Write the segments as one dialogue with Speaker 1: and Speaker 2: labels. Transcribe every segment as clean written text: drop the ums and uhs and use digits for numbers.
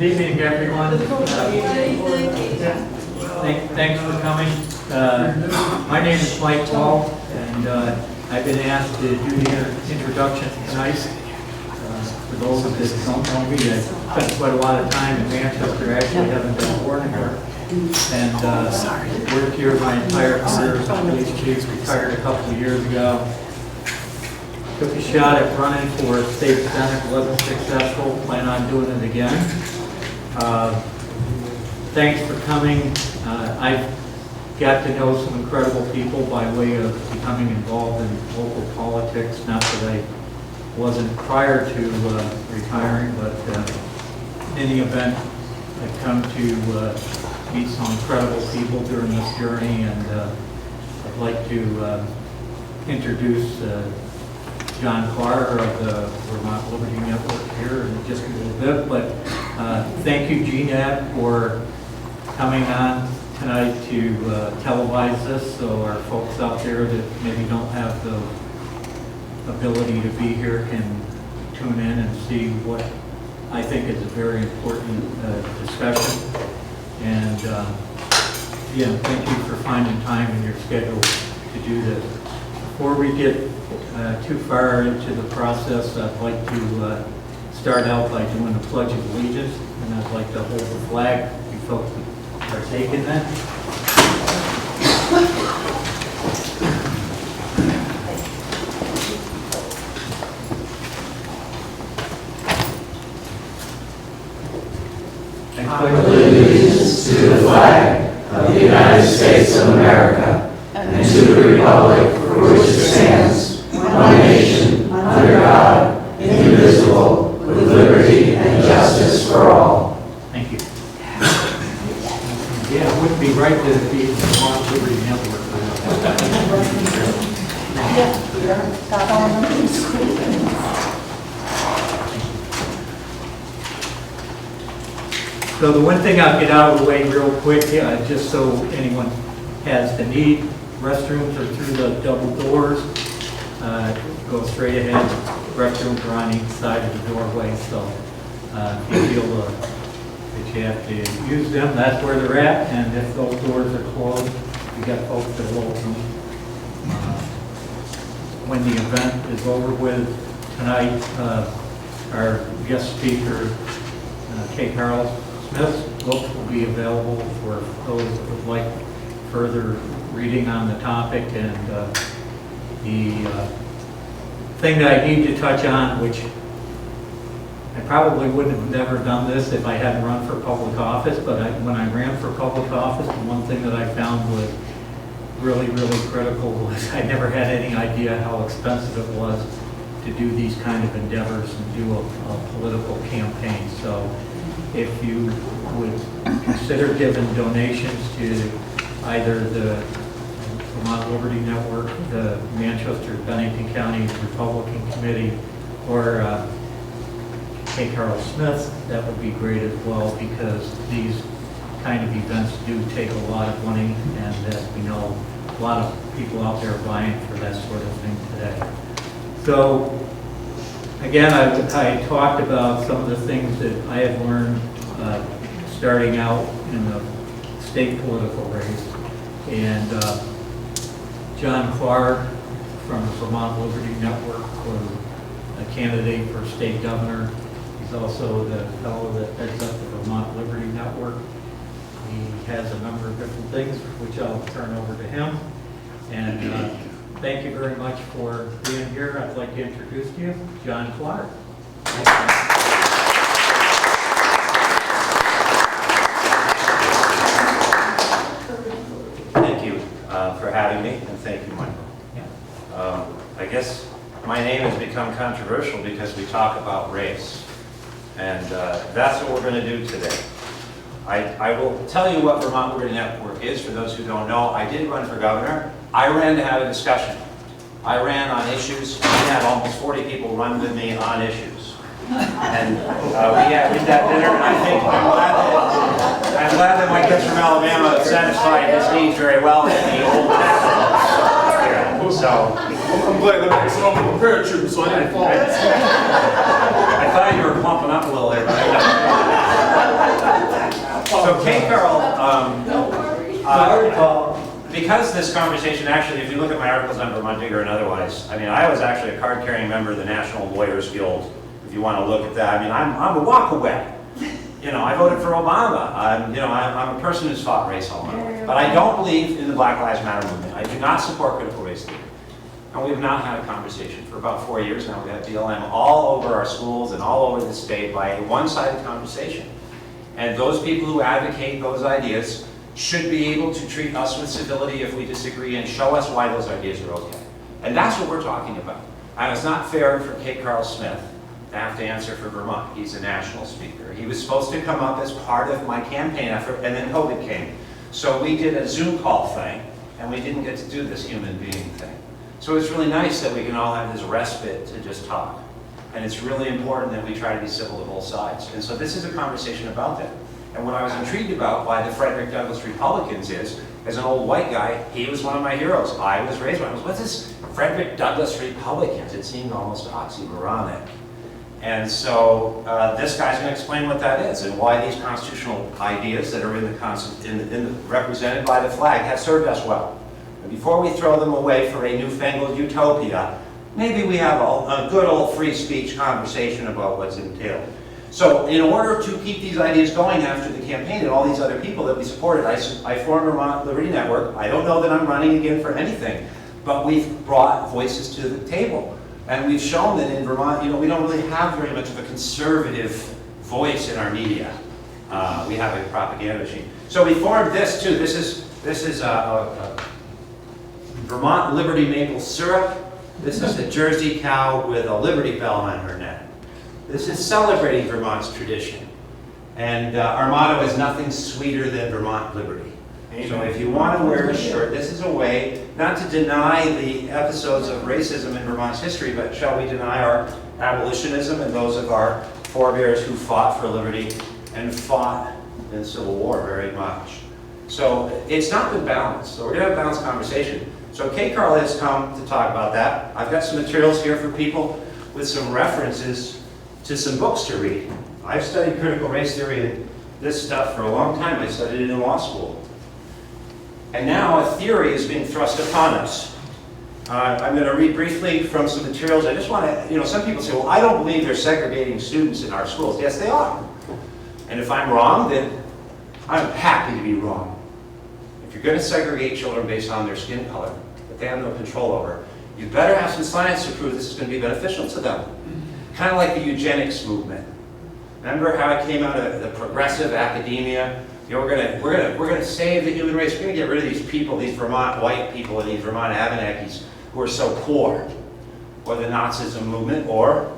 Speaker 1: Good evening, everyone. Thanks for coming. My name is Mike Paul, and I've been asked to do the introduction tonight. For those that don't know me, I spent quite a lot of time in Manchester, actually having been born here. And worked here my entire career as a police chief, retired a couple of years ago. Took a shot at running for state senate, wasn't successful, plan on doing it again. Thanks for coming. I've got to know some incredible people by way of becoming involved in local politics. Not that I wasn't prior to retiring, but in any event, I've come to meet some incredible people during this journey, and I'd like to introduce John Clark of the Vermont Liberty Network here in just a little bit, but thank you, GNAT, for coming on tonight to televise this, so our folks out there that maybe don't have the ability to be here can tune in and see what I think is a very important discussion. And yeah, thank you for finding time in your schedule to do this. Before we get too far into the process, I'd like to start out by doing the Pledge of Allegiance, and I'd like to hold the flag. You folks are taking that.
Speaker 2: I pledge allegiance to the flag of the United States of America and to the republic for which it stands, one nation, under God, indivisible, with liberty and justice for all.
Speaker 1: Thank you. Yeah, it wouldn't be right to be the Vermont Liberty Network. So the one thing I'll get out of the way real quick, just so anyone has the need, restrooms are through the double doors. Go straight ahead. Restrooms are on each side of the doorway, so if you feel that you have to use them, that's where they're at. And if those doors are closed, you got folks that will open them. When the event is over with tonight, our guest speaker, Kay Carl Smith's book will be available for those that would like further reading on the topic. And the thing that I need to touch on, which I probably wouldn't have never done this if I hadn't run for public office, but when I ran for public office, the one thing that I found was really, really critical was I never had any idea how expensive it was to do these kind of endeavors and do a political campaign. So if you would consider giving donations to either the Vermont Liberty Network, the Manchester-Bennington County Republican Committee, or Kay Carl Smith, that would be great as well, because these kind of events do take a lot of money, and as we know, a lot of people out there buying for that sort of thing today. So again, I talked about some of the things that I had learned starting out in the state political race. And John Clark from the Vermont Liberty Network was a candidate for state governor. He's also the fellow that heads up the Vermont Liberty Network. He has a number of different things, which I'll turn over to him. And thank you very much for being here. I'd like to introduce to you John Clark.
Speaker 3: Thank you for having me, and thank you, Michael.
Speaker 1: Yeah.
Speaker 3: I guess my name has become controversial because we talk about race, and that's what we're going to do today. I will tell you what Vermont Liberty Network is for those who don't know. I did run for governor. I ran to have a discussion. I ran on issues. We had almost 40 people run with me on issues. And we had dinner, and I think I'm glad that my kids from Alabama satisfied his needs very well in the old tax. So
Speaker 4: I'm glad that makes someone prepared you, so I didn't fall.
Speaker 3: I thought you were plumping up a little there, but So Kay Carroll,
Speaker 1: Sorry, Paul.
Speaker 3: because this conversation, actually, if you look at my articles on Vermont Digger and otherwise, I mean, I was actually a card-carrying member of the National Lawyers Guild, if you want to look at that. I mean, I'm a walk away. You know, I voted for Obama. I'm a person who's fought race all my life. But I don't believe in the Black Lives Matter movement. I do not support critical race theory. And we have not had a conversation for about 4 years now. We have BLM all over our schools and all over the state by a one-sided conversation. And those people who advocate those ideas should be able to treat us with civility if we disagree and show us why those ideas are okay. And that's what we're talking about. And it's not fair for Kay Carl Smith to have to answer for Vermont. He's a national speaker. He was supposed to come up as part of my campaign effort, and then COVID came. So we did a Zoom call thing, and we didn't get to do this human being thing. So it's really nice that we can all have this respite to just talk. And it's really important that we try to be civil to both sides. And so this is a conversation about that. And what I was intrigued about by the Frederick Douglass Republicans is, as an old white guy, he was one of my heroes. I was raised by him. What's this Frederick Douglass Republicans? It seemed almost oxymoronic. And so this guy's going to explain what that is and why these constitutional ideas that are represented by the flag have served us well. And before we throw them away for a newfangled utopia, maybe we have a good old free speech conversation about what's entailed. So in order to keep these ideas going after the campaign and all these other people that we supported, I formed Vermont Liberty Network. I don't know that I'm running again for anything, but we've brought voices to the table. And we've shown that in Vermont, you know, we don't really have very much of a conservative voice in our media. We have a propaganda machine. So we formed this too. This is Vermont Liberty Maple Syrup. This is a Jersey cow with a Liberty Bell on her neck. This is celebrating Vermont's tradition. And our motto is nothing sweeter than Vermont Liberty. So if you want to wear a shirt, this is a way not to deny the episodes of racism in Vermont's history, but shall we deny our abolitionism and those of our forebears who fought for liberty and fought in the Civil War very much. So it's not been balanced. So we're going to have a balanced conversation. So Kay Carl has come to talk about that. I've got some materials here for people with some references to some books to read. I've studied critical race theory and this stuff for a long time. I studied it in law school. And now a theory is being thrust upon us. I'm going to read briefly from some materials. I just want to, you know, some people say, well, I don't believe they're segregating students in our schools. Yes, they are. And if I'm wrong, then I'm happy to be wrong. If you're going to segregate children based on their skin color that they have no control over, you better have some science to prove this is going to be beneficial to them. Kind of like the eugenics movement. Remember how it came out of the progressive academia? You know, we're gonna save the human race. We're gonna get rid of these people, these Vermont white people and these Vermont Abenakis who are so poor. Or the Nazism movement, or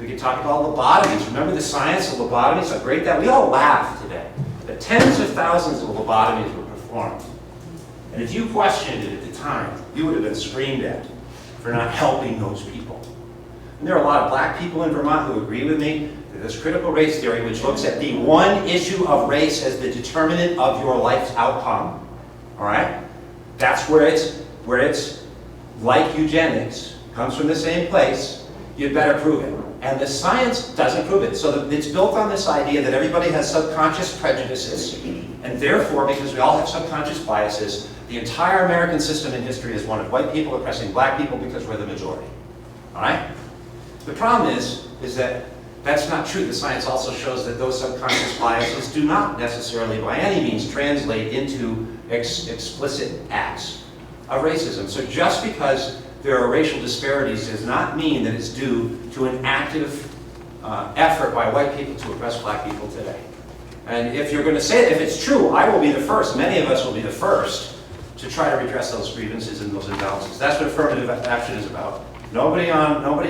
Speaker 3: we could talk about lobotomies. Remember the science of lobotomies? How great that? We all laugh today. But tens of thousands of lobotomies were performed. And if you questioned it at the time, you would have been screamed at for not helping those people. And there are a lot of black people in Vermont who agree with me that this critical race theory, which looks at the one issue of race as the determinant of your life's outcome, all right? That's where it's like eugenics, comes from the same place, you'd better prove it. And the science doesn't prove it. So it's built on this idea that everybody has subconscious prejudices, and therefore, because we all have subconscious biases, the entire American system in history is one of white people oppressing black people because we're the majority, all right? The problem is that that's not true. The science also shows that those subconscious biases do not necessarily, by any means, translate into explicit acts of racism. So just because there are racial disparities does not mean that it's due to an active effort by white people to oppress black people today. And if you're going to say it, if it's true, I will be the first, many of us will be the first, to try to redress those grievances and those imbalances. That's what affirmative action is about. Nobody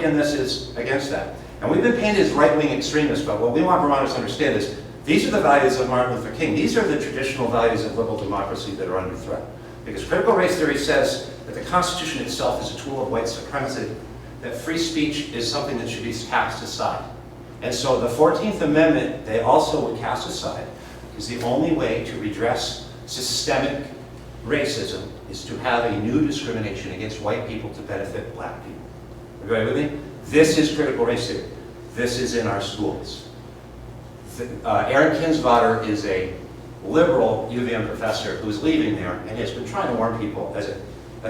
Speaker 3: in this is against that. And we've been painted as right-wing extremists, but what we want Vermonters to understand is these are the values of Martin Luther King. These are the traditional values of liberal democracy that are under threat. Because critical race theory says that the Constitution itself is a tool of white supremacy, that free speech is something that should be cast aside. And so the 14th Amendment, they also would cast aside, because the only way to redress systemic racism is to have a new discrimination against white people to benefit black people. Everybody with me? This is critical race theory. This is in our schools. Aaron Kensvater is a liberal UVM professor who's leaving there and has been trying to warn people as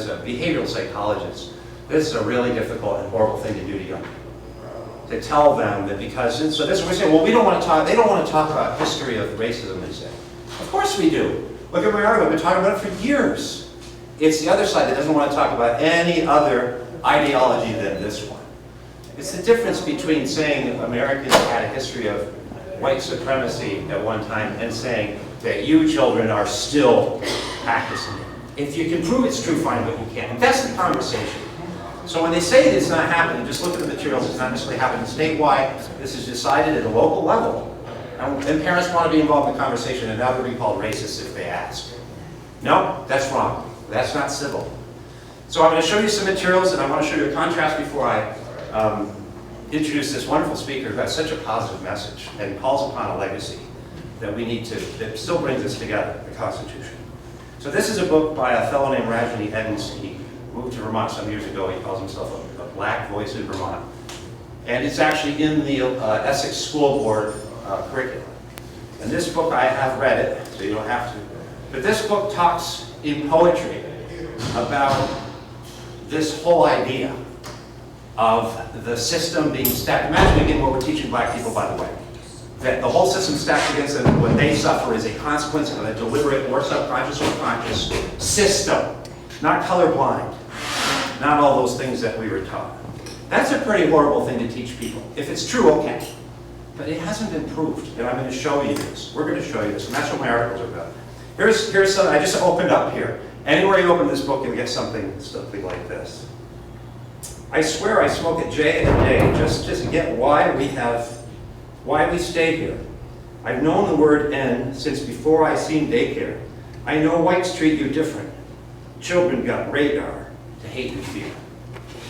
Speaker 3: a behavioral psychologist, this is a really difficult and horrible thing to do to young people. To tell them that because, so this is what we say, well, we don't want to talk, they don't want to talk about history of racism, they say. Of course we do. Look at where we are, we've been talking about it for years. It's the other side that doesn't want to talk about any other ideology than this one. It's the difference between saying Americans had a history of white supremacy at one time and saying that you children are still practicing it. If you can prove it's true, fine, but you can't. And that's the conversation. So when they say it's not happening, just look at the materials, it's not necessarily happening statewide. This is decided at a local level. And parents want to be involved in the conversation, and now they're being called racist if they ask. No, that's wrong. That's not civil. So I'm going to show you some materials, and I want to show you a contrast before I introduce this wonderful speaker who has such a positive message and calls upon a legacy that we need to, that still brings us together, the Constitution. So this is a book by a fellow named Rajani Edens. He moved to Vermont some years ago. He calls himself a black voice in Vermont. And it's actually in the Essex School Board curriculum. And this book, I have read it, so you don't have to. But this book talks in poetry about this whole idea of the system being stacked. Imagine again what we're teaching black people, by the way. That the whole system stacked against them, what they suffer is a consequence of a deliberate or subconscious or conscious system. Not colorblind. Not all those things that we were taught. That's a pretty horrible thing to teach people. If it's true, okay. But it hasn't been proved, and I'm going to show you this. We're going to show you this, and that's what my articles are about. Here's something I just opened up here. Anywhere you open this book, you'll get something like this. I swear I smoke it day and day just to get why we stay here. I've known the word N since before I seen daycare. I know whites treat you different. Children got radar to hate and fear.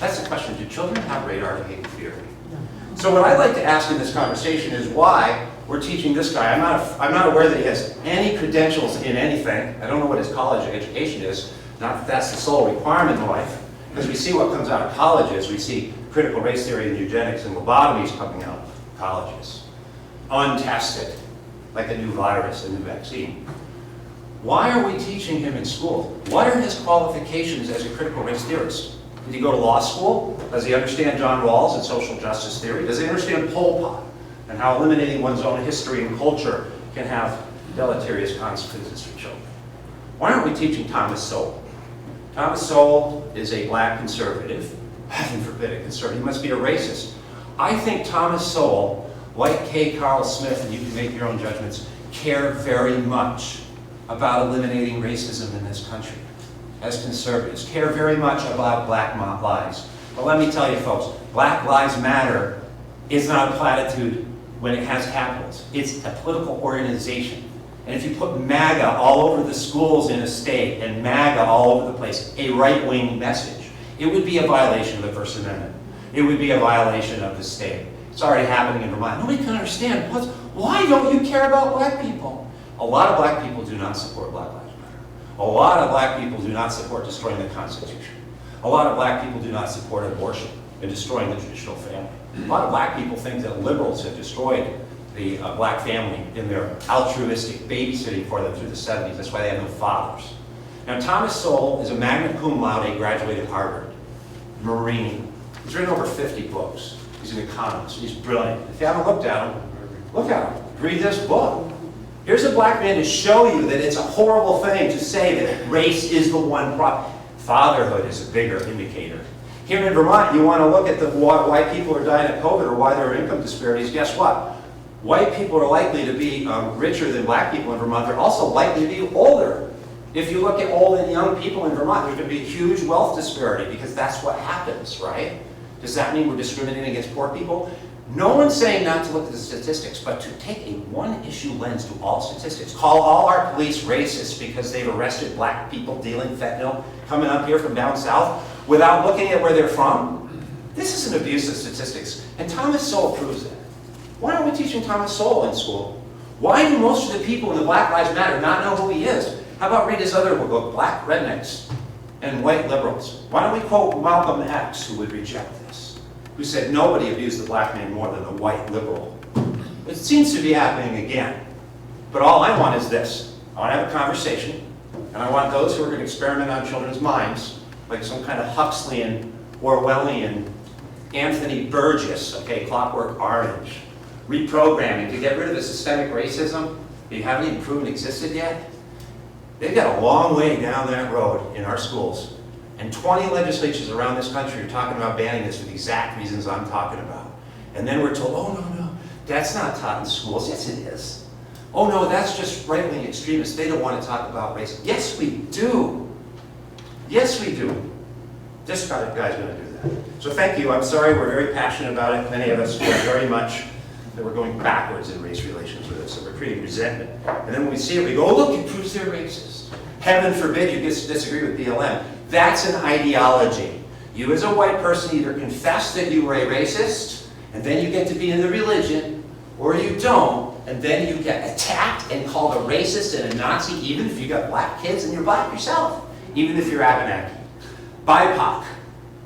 Speaker 3: That's the question. Do children have radar to hate and fear? No. So what I'd like to ask in this conversation is why we're teaching this guy. I'm not aware that he has any credentials in anything. I don't know what his college education is. Not that that's the sole requirement in life. Because we see what comes out of colleges. We see critical race theory and eugenics and lobotomies coming out of colleges. Untested, like a new virus, a new vaccine. Why are we teaching him in school? What are his qualifications as a critical race theorist? Did he go to law school? Does he understand John Rawls and social justice theory? Does he understand Pol Pot and how eliminating one's own history and culture can have deleterious consequences for children? Why aren't we teaching Thomas Sowell? Thomas Sowell is a black conservative. Heaven forbid a conservative. He must be a racist. I think Thomas Sowell, like K. Carl Smith, and you can make your own judgments, care very much about eliminating racism in this country. As conservatives, care very much about black lives. But let me tell you folks, Black Lives Matter is not a platitude when it has capitals. It's a political organization. And if you put MAGA all over the schools in a state and MAGA all over the place, a right-wing message, it would be a violation of the First Amendment. It would be a violation of the state. It's already happening in Vermont. Nobody can understand. Why don't you care about black people? A lot of black people do not support Black Lives Matter. A lot of black people do not support destroying the Constitution. A lot of black people do not support abortion and destroying the traditional family. A lot of black people think that liberals have destroyed the black family in their altruistic babysitting for them through the 70s. That's why they have no fathers. Now, Thomas Sowell is a magna cum laude, graduated Harvard, Marine. He's written over 50 books. He's an economist. He's brilliant. If you haven't looked at him, look at him. Read this book. Here's a black man to show you that it's a horrible thing to say that race is the one problem. Fatherhood is a bigger indicator. Here in Vermont, you want to look at why people are dying of COVID or why there are income disparities. Guess what? White people are likely to be richer than black people in Vermont. They're also likely to be older. If you look at old and young people in Vermont, there's going to be a huge wealth disparity because that's what happens, right? Does that mean we're discriminating against poor people? No one's saying not to look at the statistics, but to take a one-issue lens to all statistics. Call all our police racist because they've arrested black people dealing fentanyl coming up here from down south without looking at where they're from. This is an abuse of statistics, and Thomas Sowell proves it. Why aren't we teaching Thomas Sowell in school? Why do most of the people in the Black Lives Matter not know who he is? How about read his other book, Black Rednecks and White Liberals? Why don't we quote Malcolm X, who would reject this, who said nobody abused the black man more than the white liberal. It seems to be happening again. But all I want is this. I want to have a conversation, and I want those who are going to experiment on children's minds, like some kind of Huxleyan, Orwellian, Anthony Burgess, okay, Clockwork Orange, reprogramming to get rid of the systemic racism that you haven't even proven existed yet. They've got a long way down that road in our schools. And 20 legislatures around this country are talking about banning this for the exact reasons I'm talking about. And then we're told, oh, no, that's not taught in schools. Yes, it is. Oh, no, that's just right-wing extremists. They don't want to talk about race. Yes, we do. Yes, we do. This guy's going to do that. So thank you. I'm sorry. We're very passionate about it. Many of us feel very much that we're going backwards in race relations with it. So we're creating resentment. And then when we see it, we go, oh, look, it proves they're racist. Heaven forbid you disagree with BLM. That's an ideology. You as a white person either confess that you were a racist, and then you get to be in the religion, or you don't, and then you get attacked and called a racist and a Nazi, even if you got black kids and you're black yourself, even if you're Abenaki. BIPOC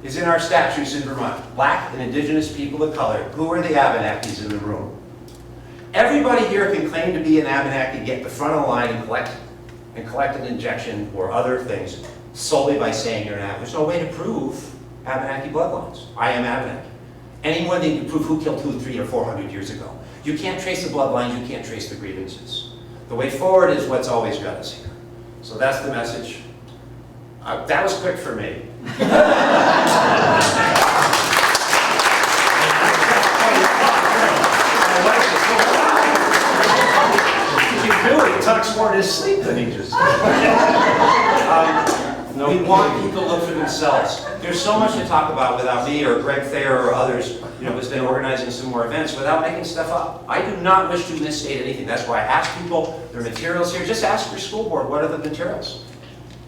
Speaker 3: is in our statutes in Vermont. Black and indigenous people of color. Who are the Abenakis in the room? Everybody here can claim to be an Abenaki, get the front of the line and collect an injection or other things solely by saying you're an Abenaki. There's no way to prove Abenaki bloodlines. I am Abenaki. Any more than you can prove who killed 200, 300, or 400 years ago. You can't trace the bloodlines, you can't trace the grievances. The way forward is what's always got us here. So that's the message. That was quick for me. He talks more in his sleep than he just we want people to look for themselves. There's so much to talk about without me or Greg Thayer or others, who's been organizing some more events, without making stuff up. I do not wish to misstate anything. That's why I ask people, there are materials here. Just ask your school board, what are the materials?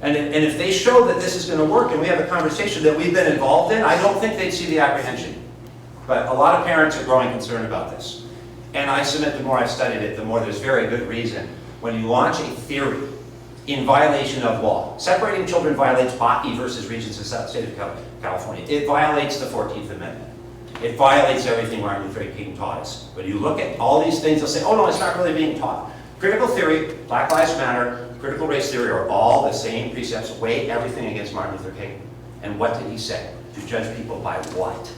Speaker 3: And if they show that this is going to work and we have a conversation that we've been involved in, I don't think they'd see the apprehension. But a lot of parents are growing concerned about this. And I submit the more I've studied it, the more there's very good reason. When you launch a theory in violation of law, separating children violates Bakke versus Regents of the State of California. It violates the 14th Amendment. It violates everything Martin Luther King taught us. When you look at all these things, they'll say, oh no, it's not really being taught. Critical theory, Black Lives Matter, critical race theory are all the same precepts. Weigh everything against Martin Luther King. And what did he say? To judge people by what?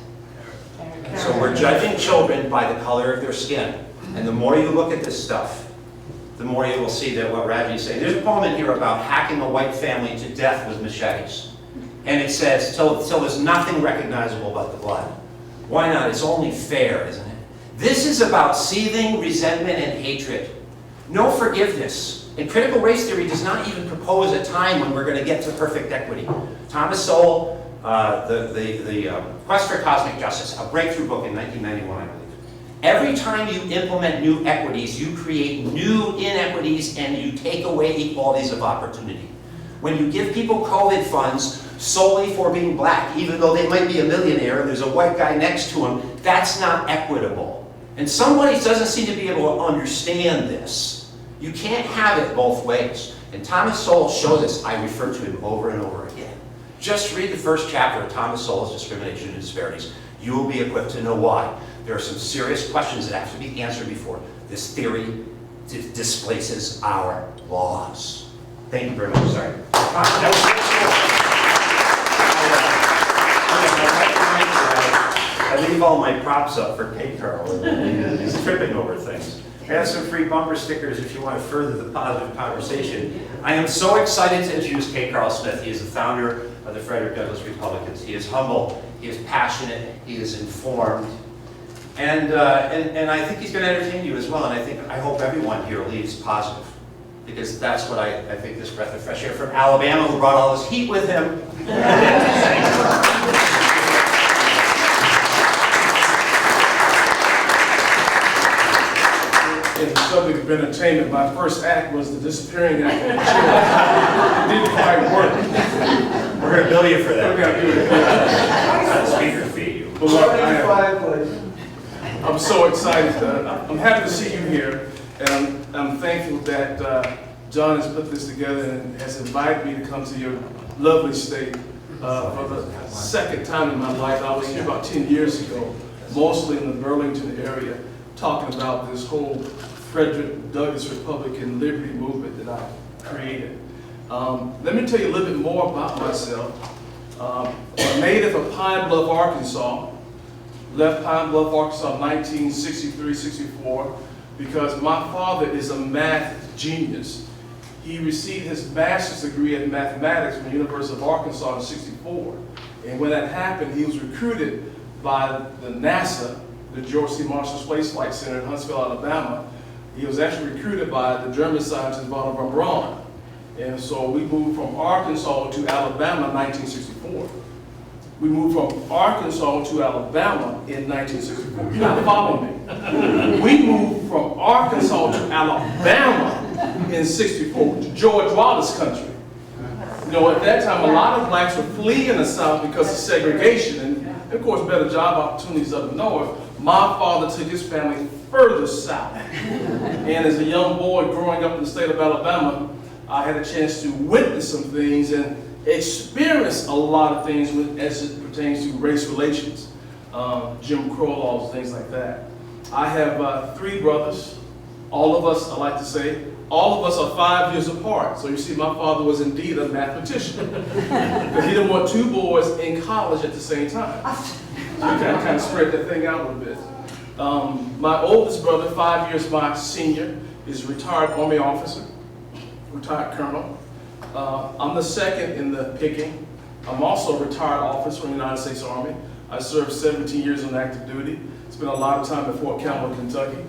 Speaker 3: So we're judging children by the color of their skin. And the more you look at this stuff, the more you will see that what Raji's saying. There's a poem in here about hacking a white family to death with machetes. And it says, till there's nothing recognizable but the blood. Why not? It's only fair, isn't it? This is about seething resentment and hatred. No forgiveness. And critical race theory does not even propose a time when we're going to get to perfect equity. Thomas Sowell, the Quest for Cosmic Justice, a breakthrough book in 1991, I believe. Every time you implement new equities, you create new inequities and you take away equalities of opportunity. When you give people COVID funds solely for being black, even though they might be a millionaire and there's a white guy next to him, that's not equitable. And somebody doesn't seem to be able to understand this. You can't have it both ways. And Thomas Sowell shows us, I refer to him over and over again. Just read the first chapter of Thomas Sowell's Discrimination and Disparities. You will be equipped to know why. There are some serious questions that have to be answered before this theory displaces our laws. Thank you very much. Sorry. I leave all my props up for Kate Carl. He's tripping over things. I have some free bumper stickers if you want to further the positive conversation. I am so excited to introduce Kate Carl Smith. He is the founder of the Frederick Douglass Republicans. He is humble, he is passionate, he is informed, and I think he's going to entertain you as well. And I hope everyone here leaves positive, because that's what I think this breath of fresh air from Alabama, who brought all this heat with him.
Speaker 4: In the subject of entertainment, my first act was the disappearing act. It didn't quite work.
Speaker 3: We're going to bill you for that.
Speaker 4: We're going to do it.
Speaker 3: Speaker fee.
Speaker 4: But look, I'm so excited. I'm happy to see you here, and I'm thankful that John has put this together and has invited me to come to your lovely state for the second time in my life. I was here about 10 years ago, mostly in the Burlington area, talking about this whole Frederick Douglass Republican Liberty movement that I created. Let me tell you a little bit more about myself. I'm a native of Pine Bluff, Arkansas. Left Pine Bluff, Arkansas in 1963-64 because my father is a math genius. He received his master's degree in mathematics from the University of Arkansas in '64. And when that happened, he was recruited by the NASA, the George C. Marshall Space Flight Center in Huntsville, Alabama. He was actually recruited by the German scientist von Braun. And so we moved from Arkansas to Alabama in 1964. We moved from Arkansas to Alabama in 1964. You're not following me. We moved from Arkansas to Alabama in '64, to George Wallace country. You know, at that time, a lot of blacks were fleeing the South because of segregation and, of course, better job opportunities up north. My father took his family further south. And as a young boy growing up in the state of Alabama, I had a chance to witness some things and experience a lot of things as it pertains to race relations, Jim Crow laws, things like that. I have 3 brothers. All of us, I like to say, all of us are 5 years apart. So you see, my father was indeed a mathematician. He didn't want 2 boys in college at the same time. So we kind of spread that thing out a little bit. My oldest brother, 5 years my senior, is a retired Army officer, retired colonel. I'm the second in the picking. I'm also a retired officer from the United States Army. I served 17 years on active duty. Spent a lot of time at Fort Campbell, Kentucky,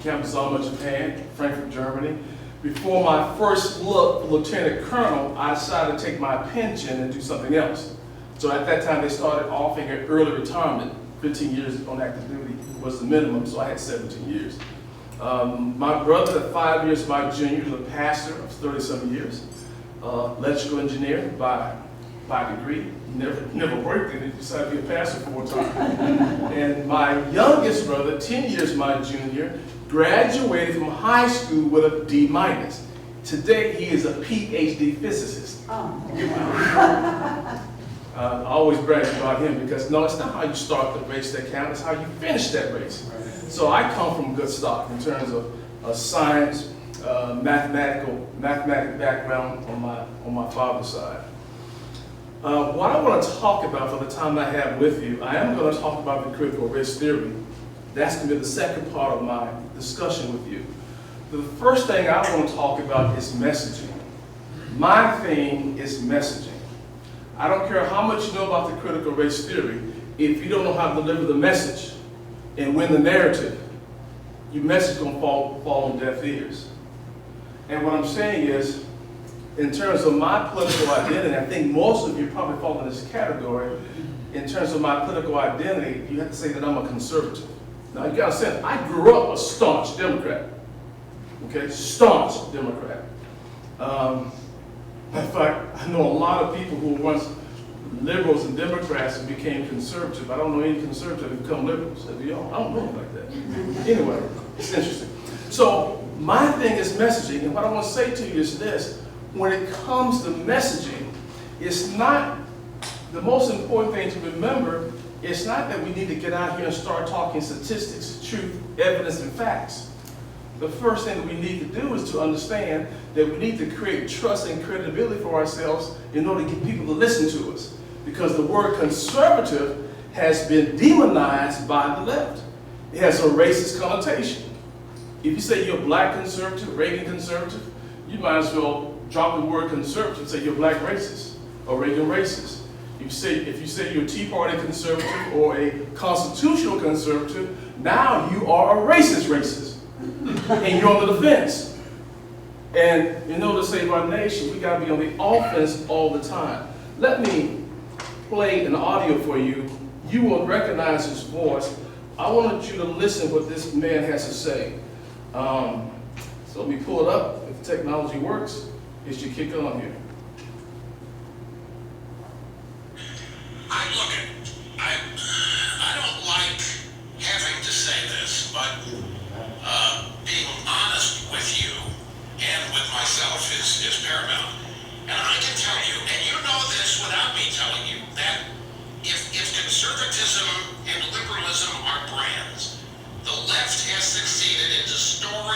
Speaker 4: Camp Zama, Japan, Frankfurt, Germany. Before my first look for Lieutenant Colonel, I decided to take my pension and do something else. So at that time, they started offering an early retirement. 15 years on active duty was the minimum, so I had 17 years. My brother, at 5 years my junior, was a pastor of 30-some years, electrical engineer by degree. Never worked in it, decided to be a pastor for a time. And my youngest brother, 10 years my junior, graduated from high school with a D-. Today, he is a PhD physicist. I always brag about him because, no, it's not how you start the race that counts, it's how you finish that race. So I come from good stock in terms of science, mathematic background on my father's side. What I want to talk about for the time I have with you, I am going to talk about the critical race theory. That's going to be the second part of my discussion with you. The first thing I want to talk about is messaging. My thing is messaging. I don't care how much you know about the critical race theory, if you don't know how to deliver the message and win the narrative, your message is going to fall on deaf ears. And what I'm saying is, in terms of my political identity, I think most of you probably fall in this category. In terms of my political identity, you have to say that I'm a conservative. Now, you got to say, I grew up a staunch Democrat. Okay, staunch Democrat. In fact, I know a lot of people who were once liberals and Democrats and became conservative. I don't know any conservative who become liberals. I don't know them like that. Anyway, it's interesting. So my thing is messaging, and what I want to say to you is this. When it comes to messaging, it's not, the most important thing to remember, it's not that we need to get out here and start talking statistics, truth, evidence, and facts. The first thing that we need to do is to understand that we need to create trust and credibility for ourselves in order to get people to listen to us. Because the word conservative has been demonized by the left. It has a racist connotation. If you say you're a black conservative, Reagan conservative, you might as well drop the word conservative and say you're black racist or Reagan racist. If you say you're a Tea Party conservative or a constitutional conservative, now you are a racist. And you're on the defense. And in order to save our nation, we got to be on the offense all the time. Let me play an audio for you. You will recognize his voice. I want you to listen what this man has to say. So let me pull it up. If the technology works, it should kick on here.
Speaker 5: I don't like having to say this, but being honest with you and with myself is paramount. And I can tell you, and you know this without me telling you, that if conservatism and liberalism are brands, the left has succeeded in destroying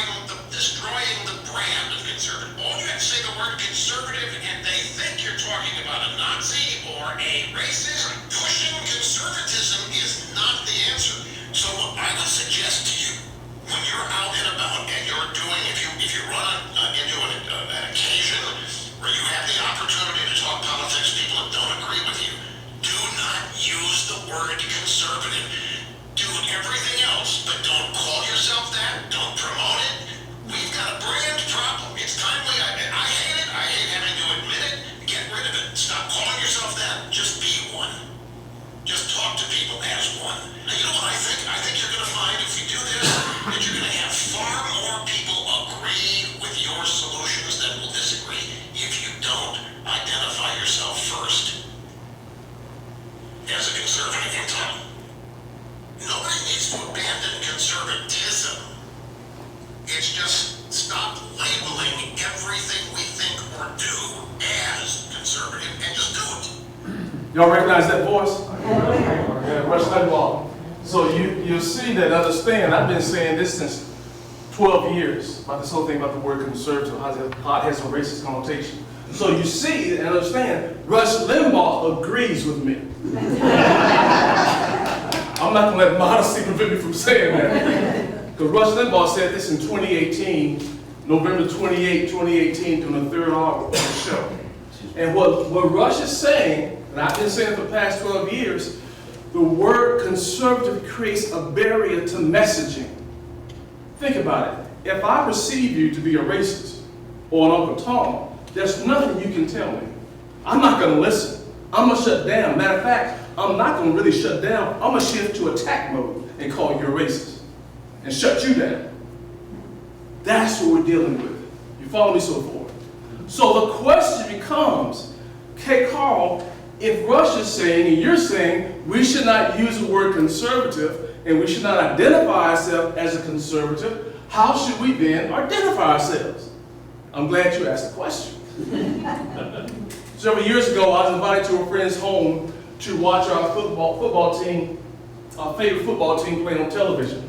Speaker 5: conservative and they think you're talking about a Nazi or a racist, pushing conservatism is not the answer. So what I would suggest to you, when you're out and about and you're doing, if you run into an occasion where you have the opportunity to talk politics, people that don't agree with you, do not use the word conservative. Do everything else, but don't call yourself that. Don't promote it. We've got a brand problem. It's timely. I hate it. I hate having to admit it. Get rid of it. Stop calling yourself that. Just be one. Just talk to people as one. Now, you know what I think? I think you're going to find if you do this, that you're going to have far more people agree with your solutions than will disagree if you don't identify yourself first as a conservative in town. Nobody needs to abandon conservatism. It's just stop labeling everything we think or do as conservative and just do it.
Speaker 4: Y'all recognize that voice? Yeah, Rush Limbaugh. So you see that, understand, I've been saying this since 12 years about this whole thing about the word conservative, how it has a racist connotation. So you see and understand, Rush Limbaugh agrees with me. I'm not going to let modesty prevent me from saying that. Because Rush Limbaugh said this in 2018, November 28, 2018, during the third hour of the show. And what Rush is saying, and I've been saying for the past 12 years, the word conservative creates a barrier to messaging. Think about it. If I perceive you to be a racist or an Uncle Tom, there's nothing you can tell me. I'm not going to listen. I'm going to shut down. Matter of fact, I'm not going to really shut down. I'm going to shift to attack mode and call you a racist and shut you down. That's what we're dealing with. You follow me so forth? So the question becomes, okay, Carl, if Rush is saying and you're saying we should not use the word conservative and we should not identify ourselves as a conservative, how should we then identify ourselves? I'm glad you asked the question. Several years ago, I was invited to a friend's home to watch our football team, our favorite football team, play on television.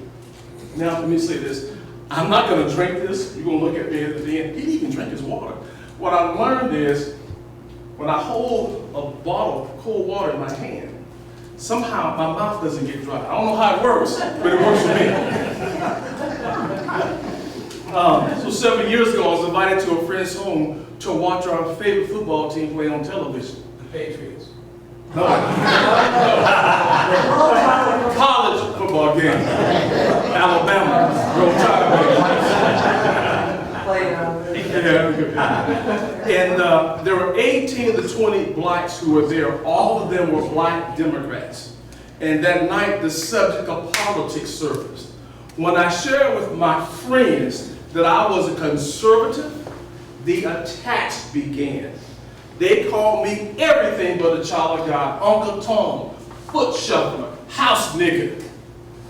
Speaker 4: Now, let me say this. I'm not going to drink this. You're going to look at me at the end. He didn't even drink his water. What I learned is when I hold a bottle of cold water in my hand, somehow my mouth doesn't get dry. I don't know how it works, but it works for me. So several years ago, I was invited to a friend's home to watch our favorite football team play on television. The Patriots. No. College football game. Alabama. Roll Tide. And there were 18 of the 20 blacks who were there. All of them were black Democrats. And that night, the subject of politics surfaced. When I shared with my friends that I was a conservative, the attacks began. They called me everything but a child of God. Uncle Tom, foot shuffler, house nigger.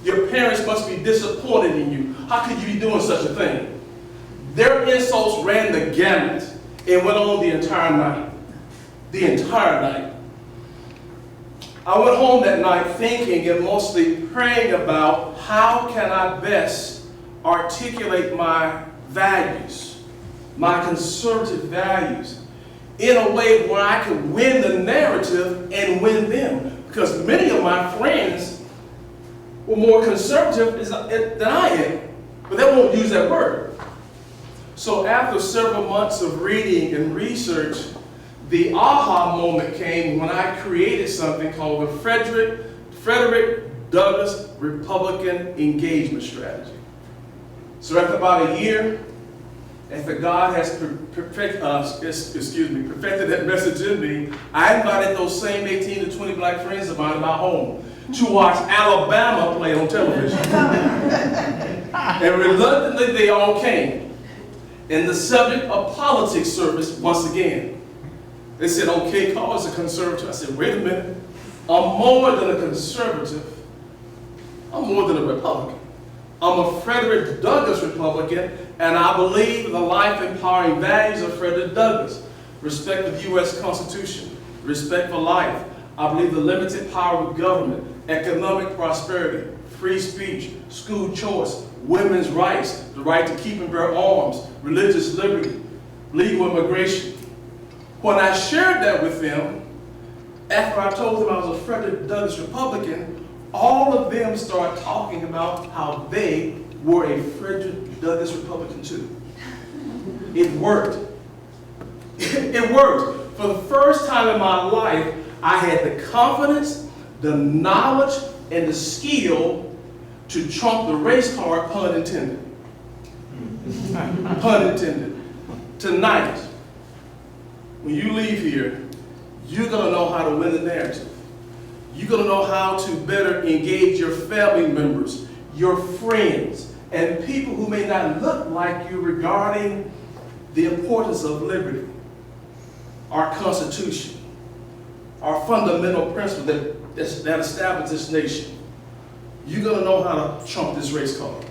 Speaker 4: Your parents must be disappointed in you. How could you be doing such a thing? Their insults ran the gamut and went on the entire night. The entire night. I went home that night thinking and mostly praying about how can I best articulate my values, my conservative values, in a way where I could win the narrative and win them. Because many of my friends were more conservative than I am, but they won't use that word. So after several months of reading and research, the aha moment came when I created something called the Frederick Douglass Republican Engagement Strategy. So after about a year, after God has perfected that message in me, I invited those same 18 to 20 black friends of mine in my home to watch Alabama play on television. And reluctantly, they all came. And the subject of politics surfaced once again. They said, okay, Carl is a conservative. I said, wait a minute. I'm more than a conservative. I'm more than a Republican. I'm a Frederick Douglass Republican, and I believe in the life-empowering values of Frederick Douglass. Respect for the U.S. Constitution, respect for life. I believe the limited power of government, economic prosperity, free speech, school choice, women's rights, the right to keep and bear arms, religious liberty, legal immigration. When I shared that with them, after I told them I was a Frederick Douglass Republican, all of them started talking about how they were a Frederick Douglass Republican too. It worked. It worked. For the first time in my life, I had the confidence, the knowledge, and the skill to trump the race card, pun intended. Pun intended. Tonight, when you leave here, you're going to know how to win the narrative. You're going to know how to better engage your family members, your friends, and people who may not look like you regarding the importance of liberty, our Constitution, our fundamental principles that establish this nation. You're going to know how to trump this race card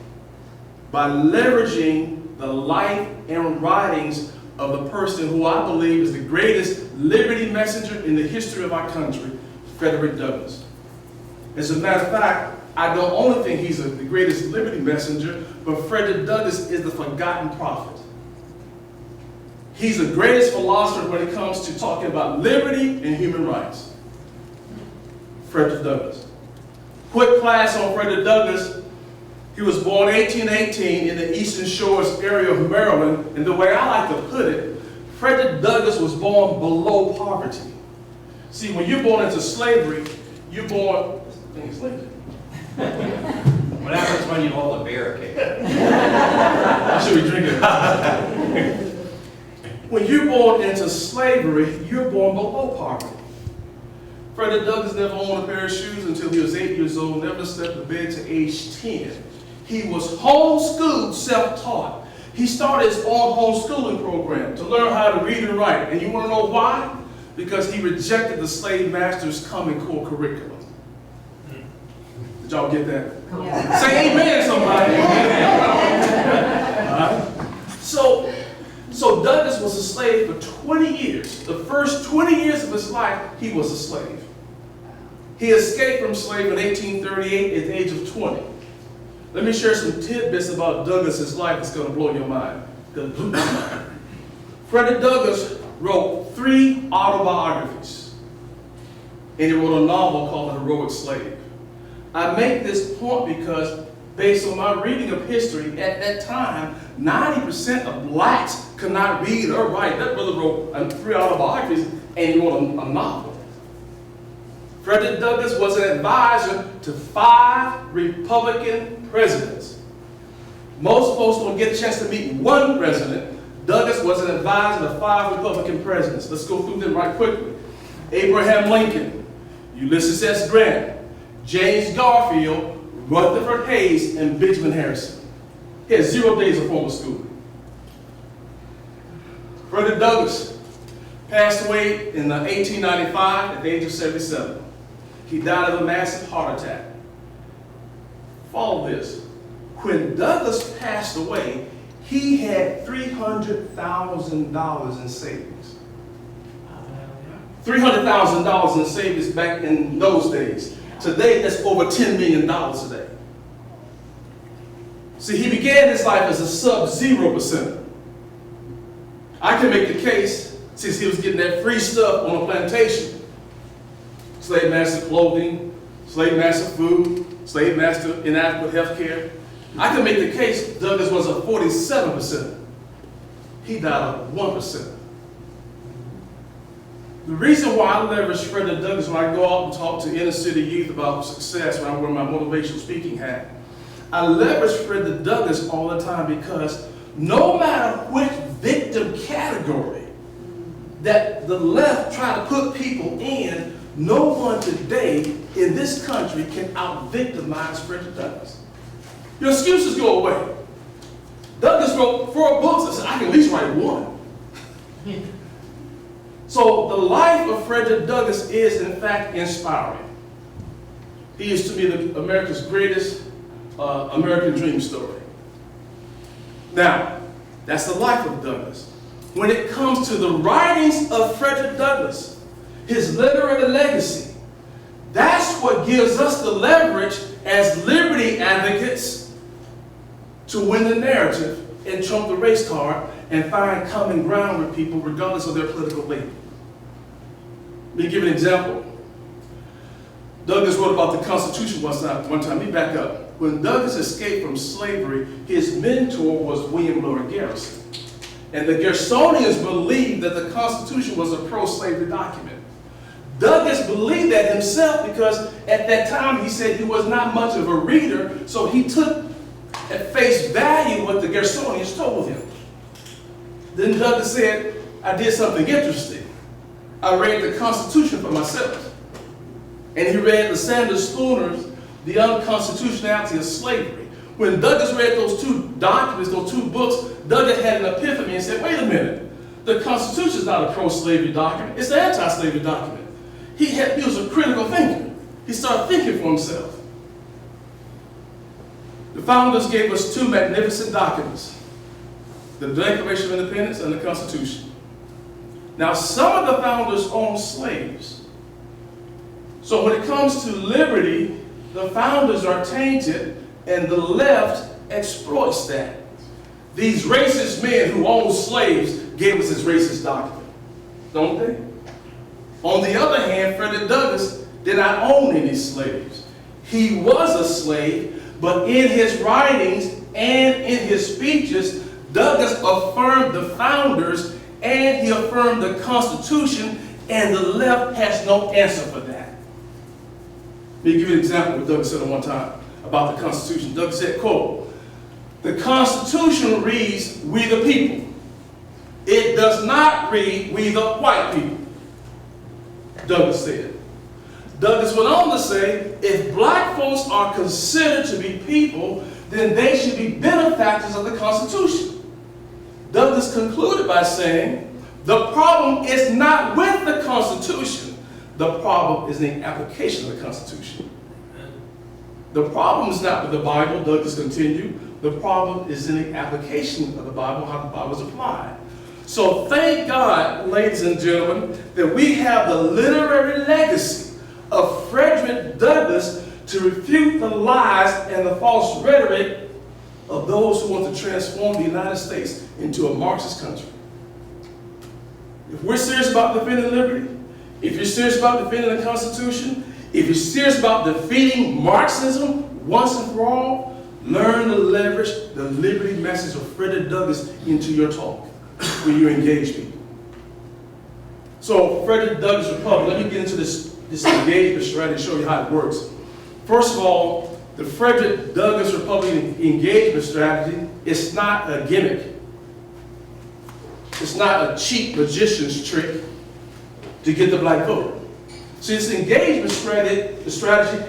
Speaker 4: by leveraging the life and writings of the person who I believe is the greatest liberty messenger in the history of our country, Frederick Douglass. As a matter of fact, I don't only think he's the greatest liberty messenger, but Frederick Douglass is the forgotten prophet. He's the greatest philosopher when it comes to talking about liberty and human rights. Frederick Douglass. Quick class on Frederick Douglass. He was born 1818 in the Eastern Shores area of Maryland, and the way I like to put it, Frederick Douglass was born below poverty. See, when you're born into slavery, you're born,
Speaker 3: What happens when you hold a beer occasionally?
Speaker 4: I should be drinking. When you're born into slavery, you're born below poverty. Frederick Douglass never owned a pair of shoes until he was 8 years old, never slept in bed to age 10. He was homeschooled, self-taught. He started his own homeschooling program to learn how to read and write. And you want to know why? Because he rejected the slave master's Common Core curriculum. Did y'all get that? Yeah. Say amen, somebody. So Douglass was a slave for 20 years. The first 20 years of his life, he was a slave. He escaped from slavery in 1838 at the age of 20. Let me share some tidbits about Douglass's life that's going to blow your mind. Frederick Douglass wrote 3 autobiographies, and he wrote a novel called The Heroic Slave. I make this point because, based on my reading of history, at that time, 90% of blacks could not read or write. That brother wrote 3 autobiographies, and he wrote a novel. Frederick Douglass was an advisor to 5 Republican presidents. Most folks don't get a chance to meet one president. Douglass was an advisor to 5 Republican presidents. Let's go through them right quickly. Abraham Lincoln, Ulysses S. Grant, James Garfield, Rutherford Hayes, and Benjamin Harrison. He had 0 days of formal schooling. Frederick Douglass passed away in 1895 at the age of 77. He died of a massive heart attack. Follow this. When Douglass passed away, he had $300,000 in savings. $300,000 in savings back in those days. Today, that's over $10 million today. See, he began his life as a sub-0%. I can make the case, since he was getting that free stuff on a plantation, slave master clothing, slave master food, slave master inadequate health care. I can make the case Douglass was a 47%. He died of 1%. The reason why I leverage Frederick Douglass when I go out and talk to inner city youth about success, when I wear my motivational speaking hat, I leverage Frederick Douglass all the time because no matter which victim category that the left try to put people in, no one today in this country can out-victimize Frederick Douglass. Your excuses go away. Douglass wrote 4 books. I said, I can at least write 1. So the life of Frederick Douglass is, in fact, inspiring. He is, to me, America's greatest American dream story. Now, that's the life of Douglass. When it comes to the writings of Frederick Douglass, his literary legacy, that's what gives us the leverage as liberty advocates to win the narrative and trump the race card and find common ground with people regardless of their political label. Let me give you an example. Douglass wrote about the Constitution one time. Let me back up. When Douglass escaped from slavery, his mentor was William Lloyd Garrison. And the Garrisonians believed that the Constitution was a pro-slavery document. Douglass believed that himself because at that time he said he was not much of a reader, so he took at face value what the Garrisonians told him. Then Douglass said, I did something interesting. I read the Constitution for myself. And he read the Sanders Spooner's The Unconstitutionality of Slavery. When Douglass read those two documents, those two books, Douglass had an epiphany and said, wait a minute, the Constitution is not a pro-slavery document, it's an anti-slavery document. He was a critical thinker. He started thinking for himself. The founders gave us two magnificent documents, the Declaration of Independence and the Constitution. Now, some of the founders owned slaves. So when it comes to liberty, the founders are tainted and the left exploits that. These racist men who owned slaves gave us this racist document, don't they? On the other hand, Frederick Douglass did not own any slaves. He was a slave, but in his writings and in his speeches, Douglass affirmed the founders and he affirmed the Constitution, and the left has no answer for that. Let me give you an example of what Douglass said at one time about the Constitution. Douglass said, quote, the Constitution reads, we the people. It does not read, we the white people. Douglass said. Douglass went on to say, if black folks are considered to be people, then they should be benefactors of the Constitution. Douglass concluded by saying, the problem is not with the Constitution. The problem is in the application of the Constitution. The problem is not with the Bible, Douglass continued. The problem is in the application of the Bible, how the Bible is applied. So thank God, ladies and gentlemen, that we have the literary legacy of Frederick Douglass to refute the lies and the false rhetoric of those who want to transform the United States into a Marxist country. If we're serious about defending liberty, if you're serious about defending the Constitution, if you're serious about defeating Marxism once and for all, learn to leverage the liberty message of Frederick Douglass into your talk when you engage people. So, Frederick Douglass Republic, let me get into this engagement strategy and show you how it works. First of all, the Frederick Douglass Republican engagement strategy is not a gimmick. It's not a cheap magician's trick to get the black vote. See, this engagement strategy,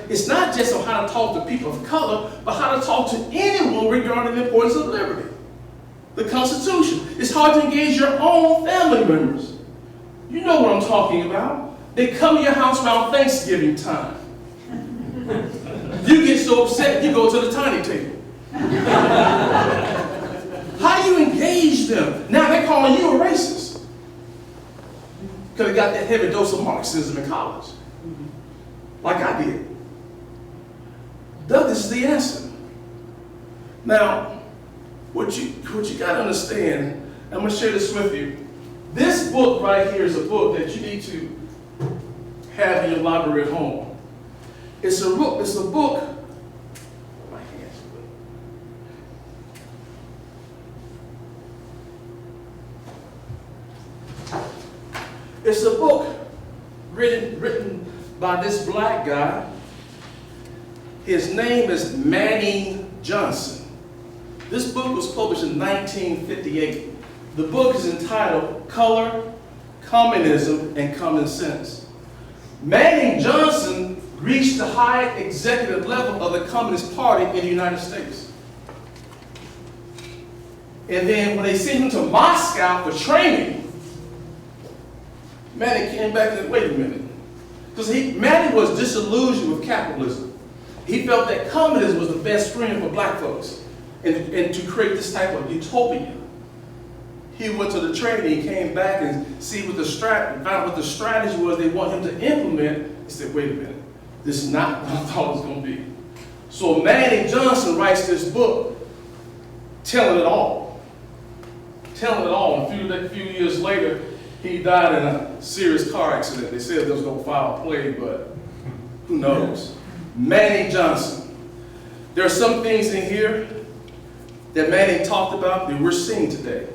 Speaker 4: it's not just on how to talk to people of color, but how to talk to anyone regarding the importance of liberty. The Constitution. It's hard to engage your own family members. You know what I'm talking about. They come to your house around Thanksgiving time. You get so upset, you go to the tiny table. How do you engage them? Now they're calling you a racist. Because they got that heavy dose of Marxism in college. Like I did. Douglass is the answer. Now, what you got to understand, I'm going to share this with you. This book right here is a book that you need to have in your library at home. It's a book. My hands. It's a book written by this black guy. His name is Manning Johnson. This book was published in 1958. The book is entitled Color, Communism, and Common Sense. Manning Johnson reached the high executive level of the Communist Party in the United States. And then when they sent him to Moscow for training, Manning came back and said, wait a minute. Because Manning was disillusioned with capitalism. He felt that communism was the best friend for black folks. And to create this type of utopia. He went to the training, he came back and found out what the strategy was they want him to implement. He said, wait a minute, this is not what I thought it was going to be. So Manning Johnson writes this book, telling it all. And a few years later, He died in a serious car accident. They said there was no foul play, but who knows? Manning Johnson. There are some things in here that Manning talked about that we're seeing today.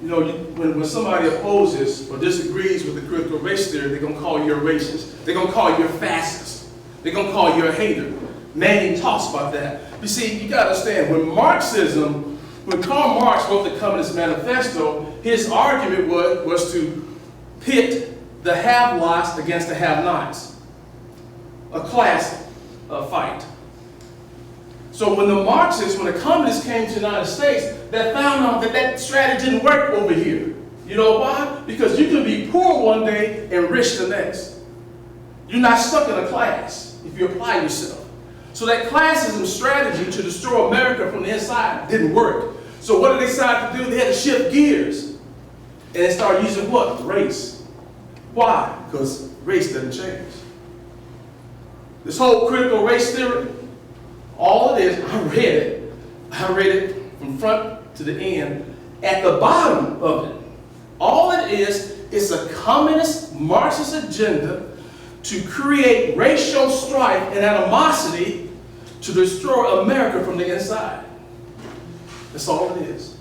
Speaker 4: You know, when somebody opposes or disagrees with the critical race theory, they're going to call you a racist. They're going to call you a fascist. They're going to call you a hater. Manning talks about that. You see, you got to understand, when Karl Marx wrote the Communist Manifesto, his argument was to pit the have-lots against the have-nots. A class fight. So when the communists came to the United States, they found out that strategy didn't work over here. You know why? Because you can be poor one day and rich the next. You're not stuck in a class if you apply yourself. So that classism strategy to destroy America from the inside didn't work. So what did they decide to do? They had to shift gears. And they started using what? Race. Why? Because race doesn't change. This whole critical race theory, all it is, I read it from front to the end. At the bottom of it, all it is a communist Marxist agenda to create racial strife and animosity to destroy America from the inside. That's all it is.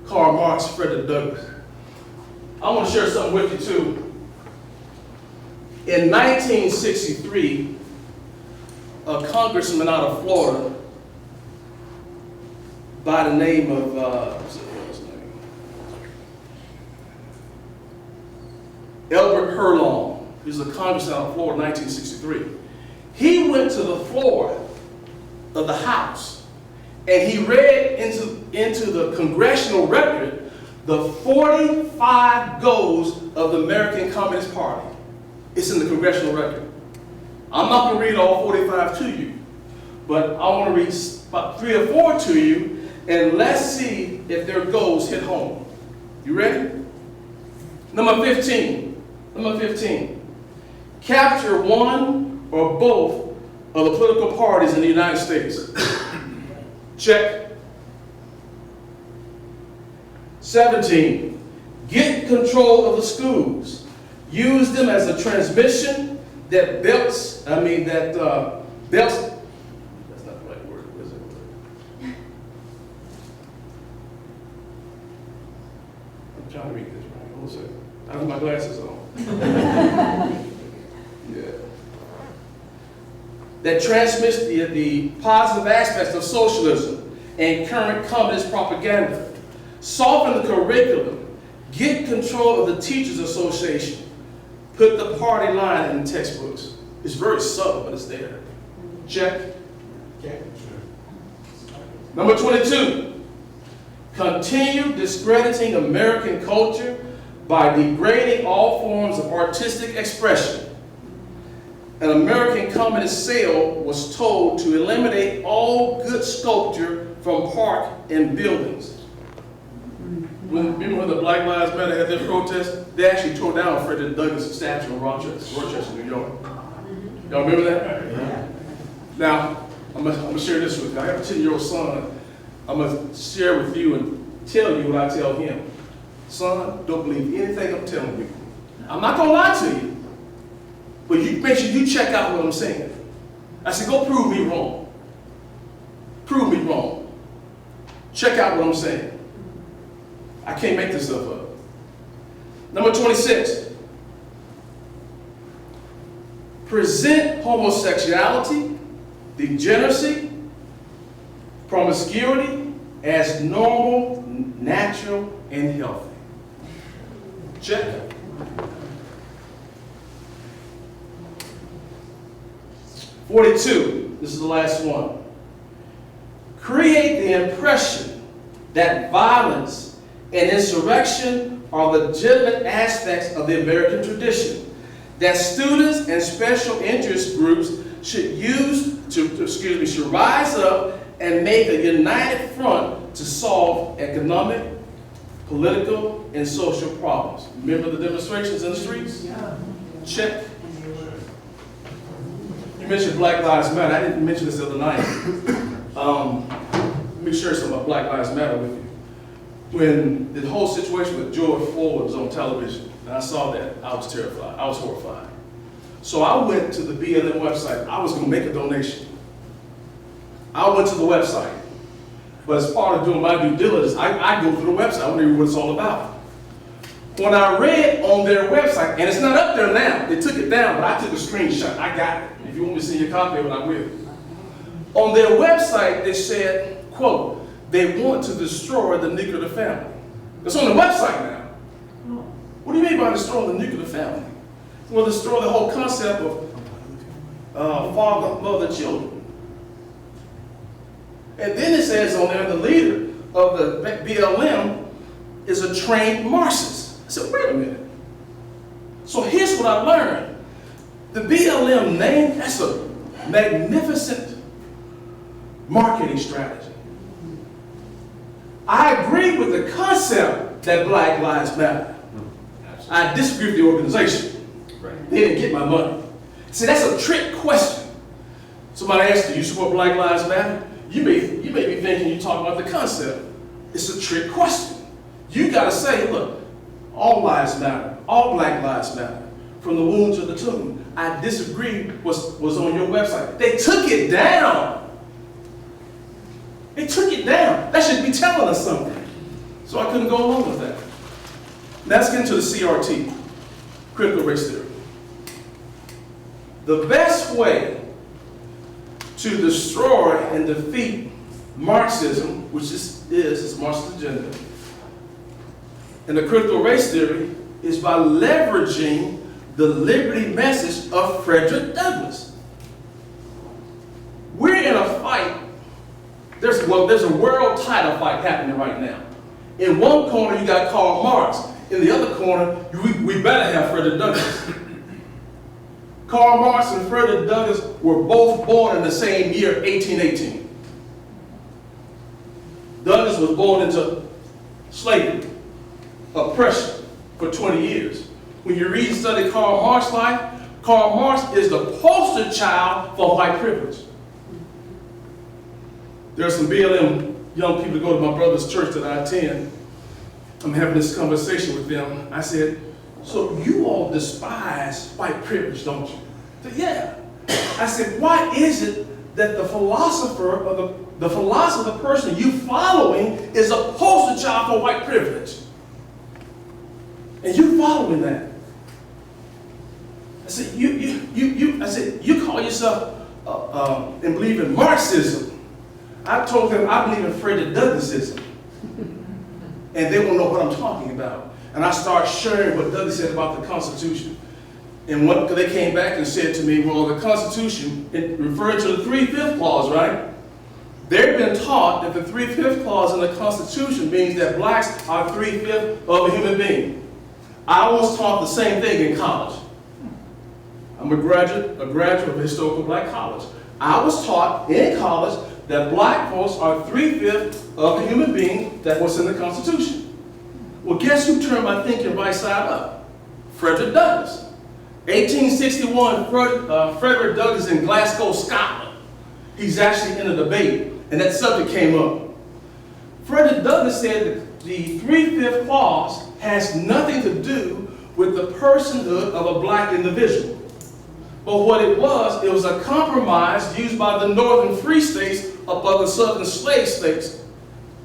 Speaker 4: Karl Marx, Frederick Douglass. I want to share something with you too. In 1963, a congressman out of Florida by the name of, Albert Herlong. He was a congressman out of Florida in 1963. He went to the floor of the House and he read into the congressional record the 45 goals of the American Communist Party. It's in the congressional record. I'm not going to read all 45 to you, but I want to read about 3 or 4 to you, and let's see if their goals hit home. You ready? Number 15. Capture one or both of the political parties in the United States. Check. 17. Get control of the schools. Use them as a transmission that belts, that's not the right word, is it? I'm trying to read this right. Hold on a second. I have my glasses on. Yeah. That transmits the positive aspects of socialism and current communist propaganda. Soften the curriculum. Get control of the Teachers Association. Put the party line in the textbooks. It's very subtle, but it's there. Check. Okay. Number 22. Continue discrediting American culture by degrading all forms of artistic expression. An American communist sale was told to eliminate all good sculpture from park and buildings. Remember when the Black Lives Matter had their protest? They actually tore down Frederick Douglass' statue in Rochester, New York. Y'all remember that? Yeah. Now, I'm gonna share this with you. I have a 10-year-old son. I'm gonna share with you and tell you what I tell him. Son, don't believe anything I'm telling you. I'm not gonna lie to you, but you make sure you check out what I'm saying. I said, go prove me wrong. Prove me wrong. Check out what I'm saying. I can't make this stuff up. Number 26. Present homosexuality, degeneracy, promiscuity as normal, natural, and healthy. Check. (42). This is the last one. Create the impression that violence and insurrection are legitimate aspects of the American tradition that students and special interest groups should should rise up and make a united front to solve economic, political, and social problems. Remember the demonstrations in the streets? Yeah. Check. You mentioned Black Lives Matter. I didn't mention this the other night. Let me share some about Black Lives Matter with you. when the whole situation with George Floyd was on television, and I saw that, I was terrified, I was horrified. So I went to the BLM website. I was gonna make a donation. I went to the website, but as part of doing my due diligence, I go through the website, I want to hear what it's all about. When I read on their website, and it's not up there now, they took it down, but I took a screenshot, I got it. If you want me to see your copy of it, I will. On their website, they said, quote, they want to destroy the nuclear family. It's on the website now. What do you mean by destroying the nuclear family? Well, destroy the whole concept of father, mother, children. And then it says on there, the leader of the BLM is a trained Marxist. I said, wait a minute. So here's what I learned. The BLM name, that's a magnificent marketing strategy. I agree with the concept that Black Lives Matter. I disagree with the organization.
Speaker 3: Right.
Speaker 4: They didn't get my money. See, that's a trick question. Somebody asks, do you support Black Lives Matter? You may be thinking you're talking about the concept. It's a trick question. You got to say, look, all lives matter. All Black lives matter. From the womb to the tomb. I disagree was on your website. They took it down. They took it down. That should be telling us something. So I couldn't go along with that. Let's get into the CRT, critical race theory. The best way to destroy and defeat Marxism, which is Marxist agenda, and the critical race theory is by leveraging the liberty message of Frederick Douglass. We're in a fight. There's a world title fight happening right now. In one corner, you got Karl Marx. In the other corner, we better have Frederick Douglass. Karl Marx and Frederick Douglass were both born in the same year, 1818. Douglass was born into slavery, oppression for 20 years. When you read and study Karl Marx's life, Karl Marx is the poster child for white privilege. There are some BLM young people that go to my brother's church that I attend. I'm having this conversation with them. I said, so you all despise white privilege, don't you? They said, yeah. I said, why is it that the philosopher or the philosopher, the person you following, is a poster child for white privilege? And you following that. I said, you call yourself and believe in Marxism. I told them I believe in Frederick Douglassism. And they won't know what I'm talking about. And I started sharing what Douglass said about the Constitution. And they came back and said to me, well, the Constitution, it referred to the 3/5 clause, right? They've been taught that the 3/5 clause in the Constitution means that blacks are 3/5 of a human being. I was taught the same thing in college. I'm a graduate of a historical black college. I was taught in college that black folks are 3/5 of a human being that was in the Constitution. Well, guess who turned my thinking right side up? Frederick Douglass. 1861, Frederick Douglass in Glasgow, Scotland. He's actually in a debate, and that subject came up. Frederick Douglass said that the 3/5 clause has nothing to do with the personhood of a black individual. But what it was a compromise used by the northern free states above the southern slave states.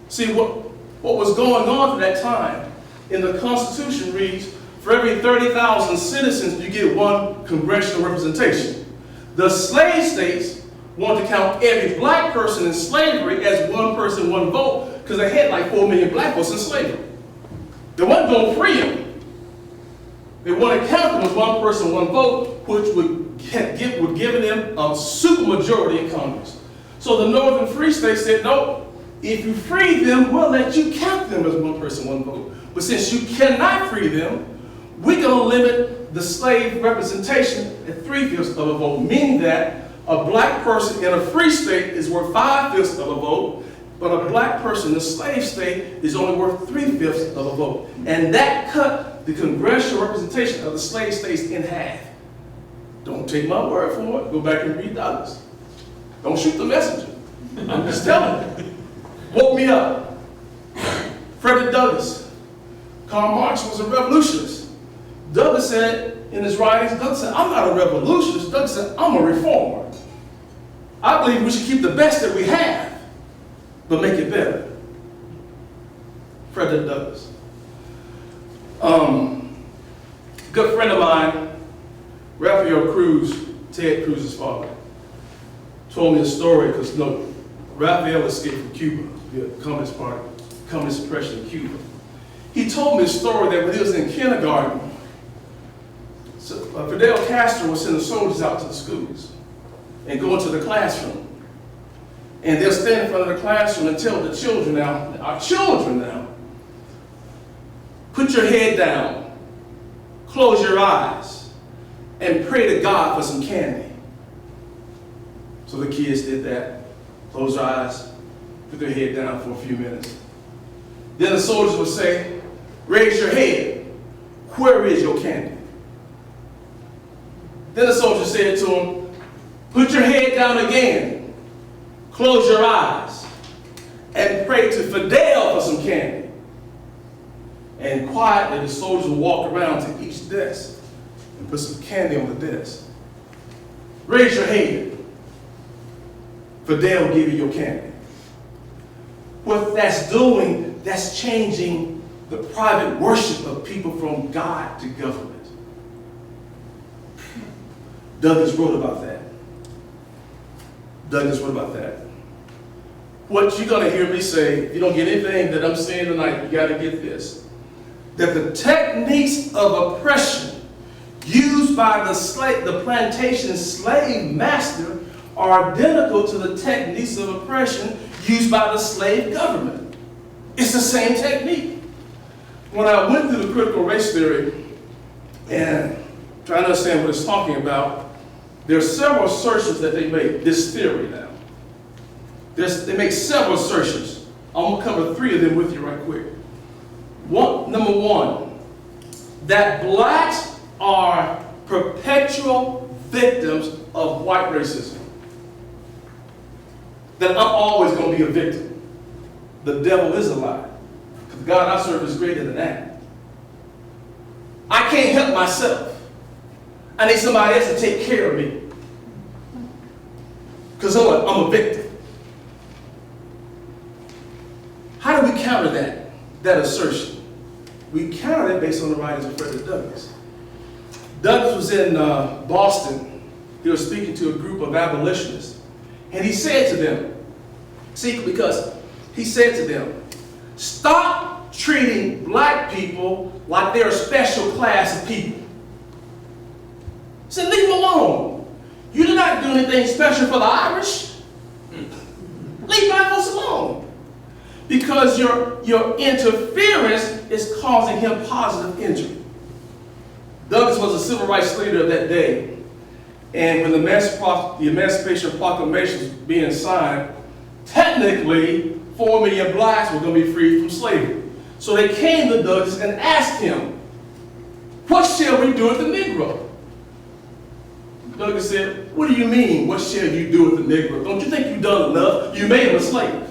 Speaker 4: See, what was going on at that time in the Constitution reads, for every 30,000 citizens, you get one congressional representation. The slave states wanted to count every black person in slavery as one person, one vote, because they had like 4 million black folks in slavery. They wasn't going to free them. They wanted to count them as one person, one vote, which would give them a supermajority in Congress. So the northern free states said, no, if you free them, we'll let you count them as one person, one vote. But since you cannot free them, we're going to limit the slave representation at 3/5 of a vote, meaning that a black person in a free state is worth 5/5 of a vote, but a black person in a slave state is only worth 3/5 of a vote. And that cut the congressional representation of the slave states in half. Don't take my word for it. Go back and read Douglass. Don't shoot the messenger. I'm just telling you. Woke me up. Frederick Douglass. Karl Marx was a revolutionist. Douglass said in his writings, Douglass said, I'm not a revolutionist. Douglass said, I'm a reformer. I believe we should keep the best that we have, but make it better. Frederick Douglass. Good friend of mine, Raphael Cruz, Ted Cruz's father, told me a story because Raphael escaped from Cuba, the Communist Party, Communist oppression in Cuba. He told me a story that when he was in kindergarten, Fidel Castro would send the soldiers out to the schools and go into the classroom. And they'll stand in front of the classroom and tell the children now, our children now, put your head down, close your eyes, and pray to God for some candy. So the kids did that, closed their eyes, put their head down for a few minutes. Then the soldiers would say, raise your head, where is your candy? Then the soldier said to him, put your head down again, close your eyes, and pray to Fidel for some candy. And quietly the soldiers would walk around to each desk and put some candy on the desk. Raise your head, Fidel will give you your candy. What that's doing, that's changing the private worship of people from God to government. Douglass wrote about that. Douglass wrote about that. What you're going to hear me say, if you don't get anything that I'm saying tonight, you got to get this. That the techniques of oppression used by the plantation slave master are identical to the techniques of oppression used by the slave government. It's the same technique. When I went through the critical race theory and trying to understand what it's talking about, there are several assertions that they make, this theory now. They make several assertions. I'm going to cover 3 of them with you right quick. Number 1, that blacks are perpetual victims of white racism. That I'm always going to be a victim. The devil is a lie. Because the God I serve is greater than that. I can't help myself. I need somebody else to take care of me. Because I'm a victim. How do we counter that assertion? We counter it based on the writings of Frederick Douglass. Douglass was in Boston. He was speaking to a group of abolitionists. And he said to them, stop treating black people like they're a special class of people. He said, leave them alone. You did not do anything special for the Irish. Leave black folks alone. Because your interference is causing him positive injury. Douglass was a civil rights leader of that day. And when the Emancipation Proclamation was being signed, technically 4 million blacks were going to be freed from slavery. So they came to Douglass and asked him, what shall we do with the Negro? Douglass said, what do you mean, what shall you do with the Negro? Don't you think you've done enough? You made him a slave.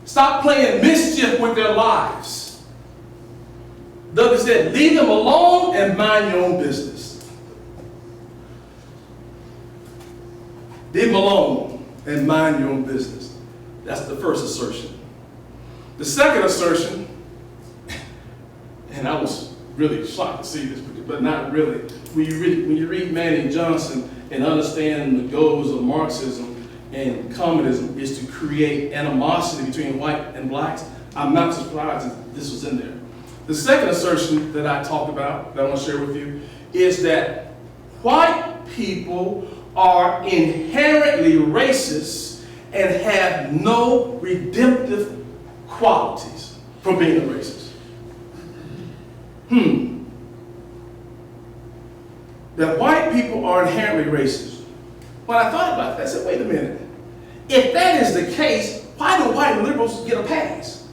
Speaker 4: Stop playing mischief with their lives. Douglass said, leave them alone and mind your own business. Leave them alone and mind your own business. That's the first assertion. The second assertion, and I was really shocked to see this, but not really. When you read Manning Johnson and understand the goals of Marxism and communism is to create animosity between white and blacks, I'm not surprised that this was in there. The second assertion that I talk about, that I want to share with you, is that white people are inherently racist and have no redemptive qualities from being a racist. That white people are inherently racist. When I thought about that, I said, wait a minute. If that is the case, why do white liberals get a pass?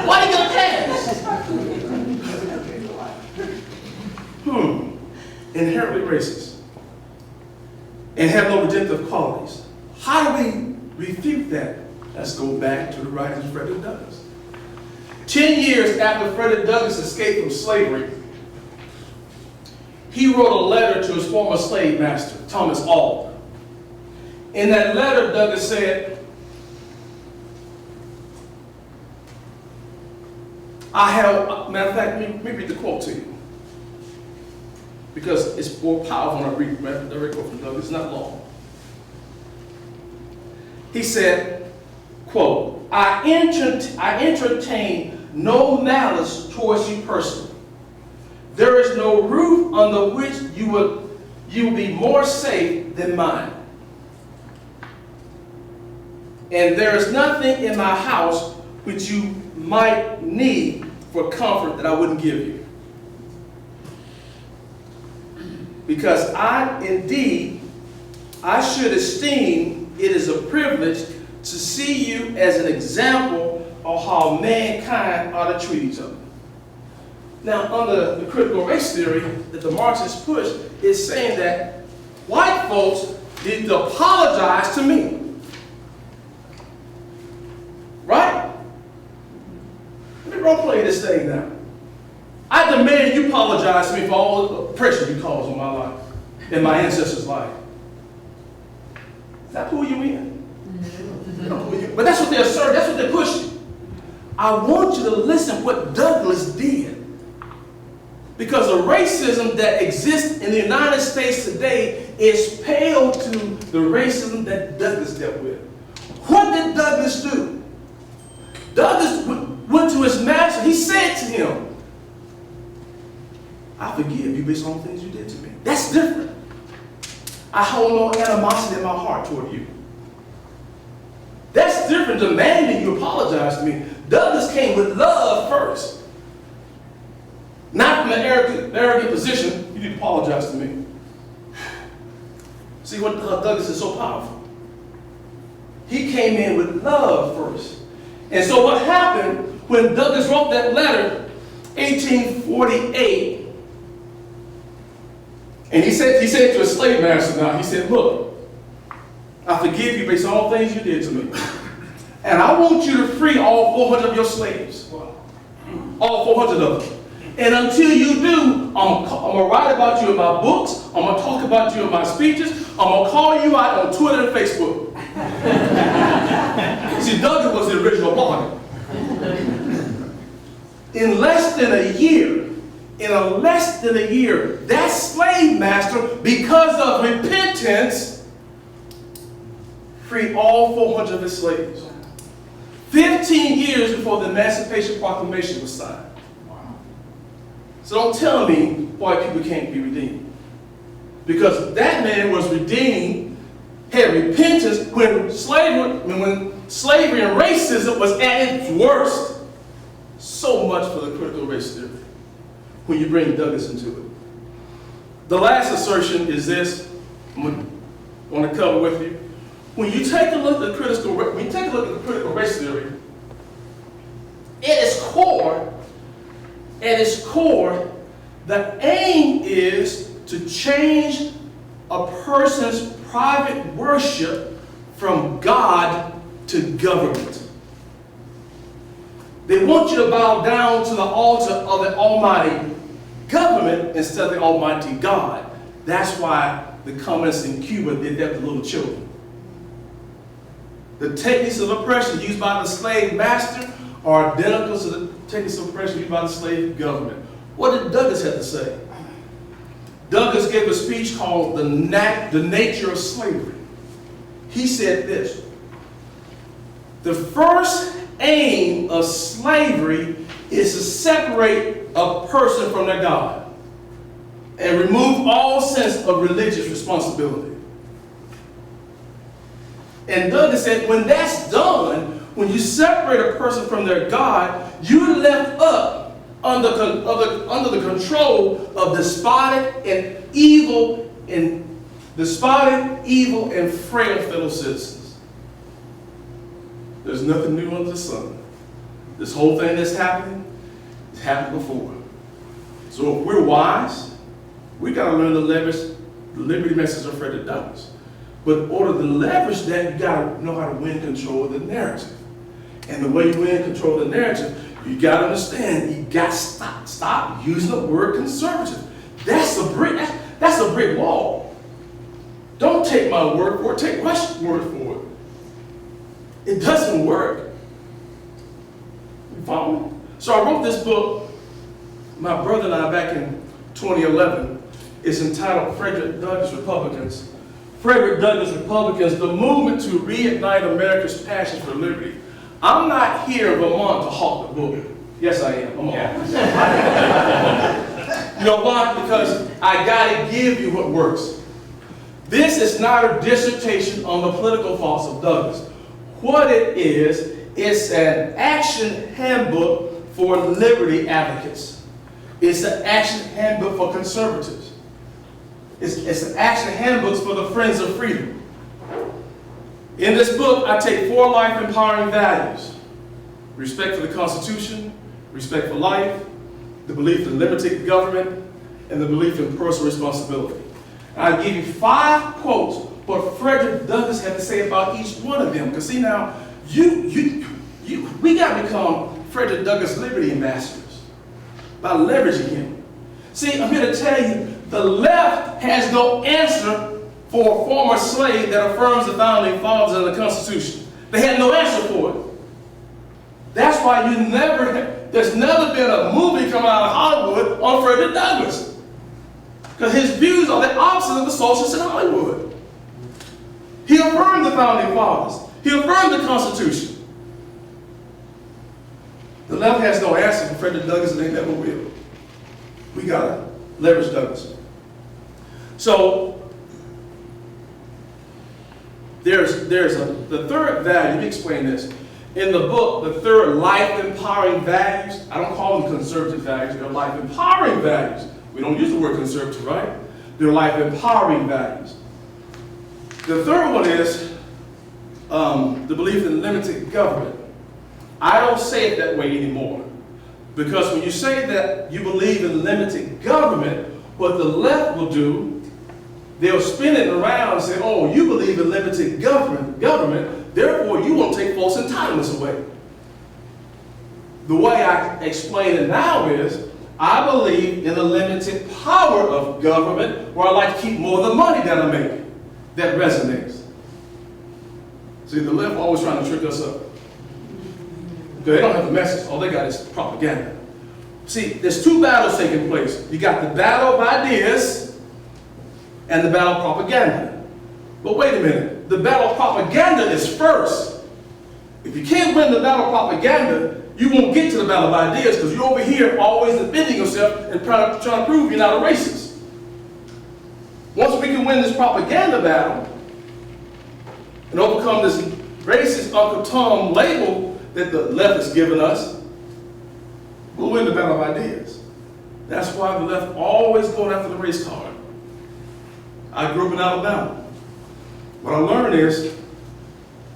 Speaker 4: Why do they get a pass? Inherently racist and have no redemptive qualities. How do we Let's go back to the writings of Frederick Douglass. 10 years after Frederick Douglass escaped from slavery, he wrote a letter to his former slave master, Thomas Alden. In that letter, Douglass said, matter of fact, let me read the quote to you, because it's more powerful when I read the direct quote from Douglass. It's not long. He said, quote, I entertain no malice towards you personally. There is no roof under which you will be more safe than mine. And there is nothing in my house which you might need for comfort that I wouldn't give you. Because I should esteem it as a privilege to see you as an example of how mankind ought to treat each other. Now, under the critical race theory that the Marxists push, is saying that white folks need to apologize to me. Right? Let me role play this thing now. I demand you apologize to me for all the oppression you caused on my life and my ancestors' life. Does that pull you in? They don't pull you in. But that's what they're asserting. That's what they're pushing. I want you to listen to what Douglass did. Because the racism that exists in the United States today is pale to the racism that Douglass dealt with. What did Douglass do? Douglass went to his master. He said to him, I forgive you based on the things you did to me. That's different. I hold no animosity in my heart toward you. That's different than demanding you apologize to me. Douglass came with love first. Not from an arrogant position, you need to apologize to me. See what Douglass is so powerful. He came in with love first. And so what happened when Douglass wrote that letter, 1848, and he said to his slave master now, he said, look, I forgive you based on all things you did to me. And I want you to free all 400 of your slaves. All 400 of them. And until you do, I'm going to write about you in my books. I'm going to talk about you in my speeches. I'm going to call you out on Twitter and Facebook. See, Douglass was the original blogger. In less than a year, that slave master, because of repentance, freed all 400 of his slaves. 15 years before the Emancipation Proclamation was signed. So don't tell me white people can't be redeemed. Because that man was redeemed, had repentance when slavery and racism was at its worst. So much for the critical race theory when you bring Douglass into it. The last assertion is this, I want to cover with you. When you take a look at the critical race theory, at its core, the aim is to change a person's private worship from God to government. They want you to bow down to the altar of the almighty government instead of the almighty God. That's why the communists in Cuba did that with little children. The techniques of oppression used by the slave master are identical to the techniques of oppression used by the slave government. What did Douglass have to say? Douglass gave a speech called The Nature of Slavery. He said this: the first aim of slavery is to separate a person from their God and remove all sense of religious responsibility. And Douglass said, when that's done, when you separate a person from their God, you're left up under the control of despotic, evil, and frail fellow citizens. There's nothing new under the sun. This whole thing that's happening has happened before. So if we're wise, we got to learn to leverage the liberty message of Frederick Douglass. But in order to leverage that, you gotta know how to win control of the narrative. And the way you win control of the narrative, you gotta understand, you gotta stop using the word conservative. That's a brick wall. Don't take my word for it, take Rush's word for it. It doesn't work. You follow me? So I wrote this book, my brother and I, back in 2011. It's entitled Frederick Douglass Republicans. Frederick Douglass Republicans, the movement to reignite America's passion for liberty. I'm not here in Vermont to hawk the book. Yes, I am. I'm You know why? Because I gotta give you what works. This is not a dissertation on the political faults of Douglass. What it is, it's an action handbook for liberty advocates. It's an action handbook for conservatives. It's an action handbook for the friends of freedom. In this book, I take 4 life-empowering values: respect for the Constitution, respect for life, the belief in limited government, and the belief in personal responsibility. And I give you 5 quotes what Frederick Douglass had to say about each one of them. Because see now, we got to become Frederick Douglass liberty ambassadors by leveraging him. See, I'm here to tell you, the left has no answer for a former slave that affirms the founding fathers of the Constitution. They had no answer for it. That's why there's never been a movie coming out of Hollywood on Frederick Douglass. Because his views are the opposite of the socialists in Hollywood. He affirmed the founding fathers. He affirmed the Constitution. The left has no answer for Frederick Douglass, and they never will. We gotta leverage Douglass. So the third value. Let me explain this. In the book, the third life-empowering values, I don't call them conservative values, they're life-empowering values. We don't use the word conservative, right? They're life-empowering values. The third one is the belief in limited government. I don't say it that way anymore. Because when you say that you believe in limited government, what the left will do, they'll spin it around and say, oh, you believe in limited government, therefore you won't take false entitlements away. The way I explain it now is, I believe in the limited power of government, where I like to keep more of the money that I make. That resonates. See, the left always trying to trick us up. They don't have the message. All they got is propaganda. See, there's 2 battles taking place. You got the battle of ideas and the battle of propaganda. But wait a minute. The battle of propaganda is first. If you can't win the battle of propaganda, you won't get to the battle of ideas, because you're over here always defending yourself and trying to prove you're not a racist. Once we can win this propaganda battle and overcome this racist Uncle Tom label that the left has given us, we'll win the battle of ideas. That's why the left always going after the race card. I grew up in Alabama. What I learned is,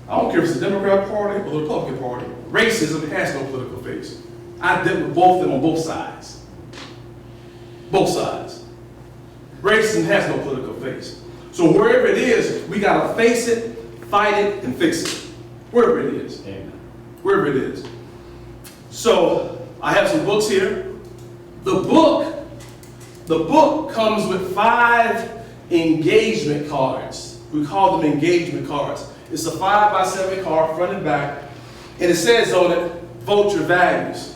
Speaker 4: I don't care if it's the Democrat Party or the Republican Party, racism has no political face. I dealt with both of them on both sides. Both sides. Racism has no political face. So wherever it is, we gotta face it, fight it, and fix it. Wherever it is. Amen. Wherever it is. So I have some books here. The book comes with 5 engagement cards. We call them engagement cards. It's a 5x7 card, front and back, and it says on it, vote your values.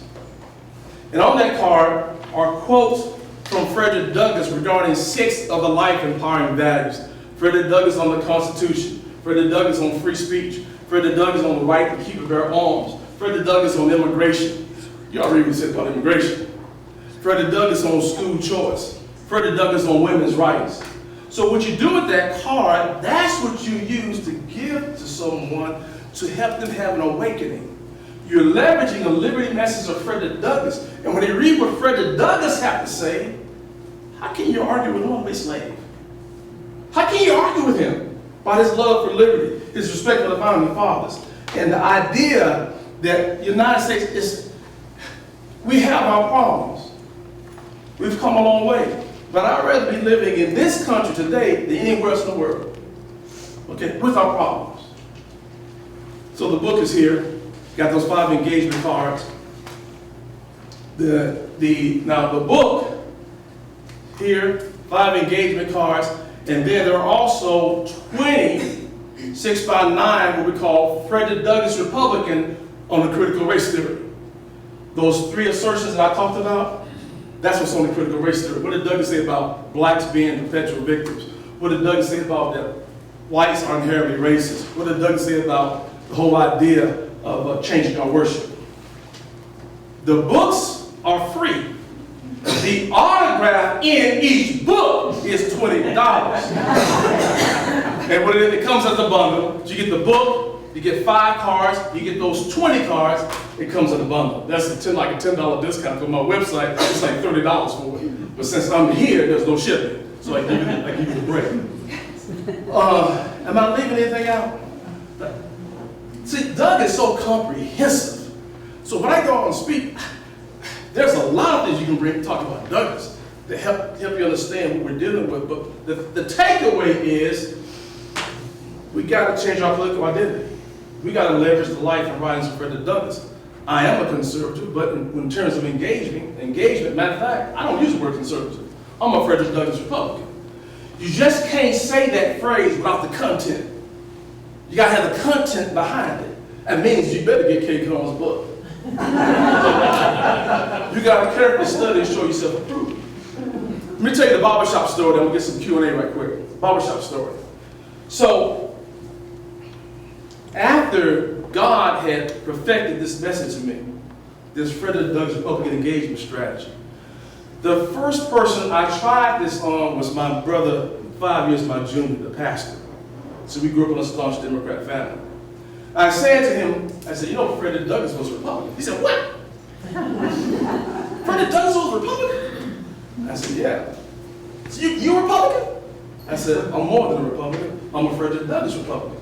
Speaker 4: And on that card are quotes from Frederick Douglass regarding 6 of the life-empowering values. Frederick Douglass on the Constitution, Frederick Douglass on free speech, Frederick Douglass on the right to keep and bear arms, Frederick Douglass on immigration. Y'all read what it said about immigration. Frederick Douglass on school choice, Frederick Douglass on women's rights. So what you do with that card, that's what you use to give to someone to help them have an awakening. You're leveraging a liberty message of Frederick Douglass. And when they read what Frederick Douglass had to say, how can you argue with a runaway slave? How can you argue with him about his love for liberty, his respect for the founding fathers, and the idea that the United States is, we have our problems. We've come a long way. But I'd rather be living in this country today than anywhere else in the world. okay, with our problems. So the book is here, got those 5 engagement cards. Now the book here, 5 engagement cards, and then there are also 20 6x9, what we call Frederick Douglass Republican on the critical race theory. Those 3 assertions that I talked about, that's what's on the critical race theory. What did Douglass say about blacks being perpetual victims? What did Douglass say about that whites are inherently racist? What did Douglass say about the whole idea of changing our worship? The books are free. The autograph in each book is $20. And when it comes as a bundle, you get the book, you get 5 cards, you get those 20 cards, it comes in a bundle. That's like a $10 discount. On my website, it's like $30 for it. But since I'm here, there's no shipping. So I give you the break. Am I leaving anything out? See, Doug is so comprehensive. So when I go out and speak, there's a lot of things you can talk about Douglass to help you understand what we're dealing with. But the takeaway is we got to change our political identity. We got to leverage the life and writings of Frederick Douglass. I am a conservative, but in terms of engagement, matter of fact, I don't use the word conservative. I'm a Frederick Douglass Republican. You just can't say that phrase without the content. You got to have the content behind it. That means you better get K. Cohn's book. You got to carefully study and show yourself approved. Let me tell you the barbershop story, then we'll get some Q&A right quick. Barbershop story. So, after God had perfected this message to me, this Frederick Douglass Republican engagement strategy, the first person I tried this on was my brother, 5 years my junior, the pastor. So we grew up in a staunch Democrat family. I said to him, I said, you know, Frederick Douglass was a Republican. He said, what? Frederick Douglass was a Republican? I said, yeah. So you a Republican? I said, I'm more than a Republican. I'm a Frederick Douglass Republican.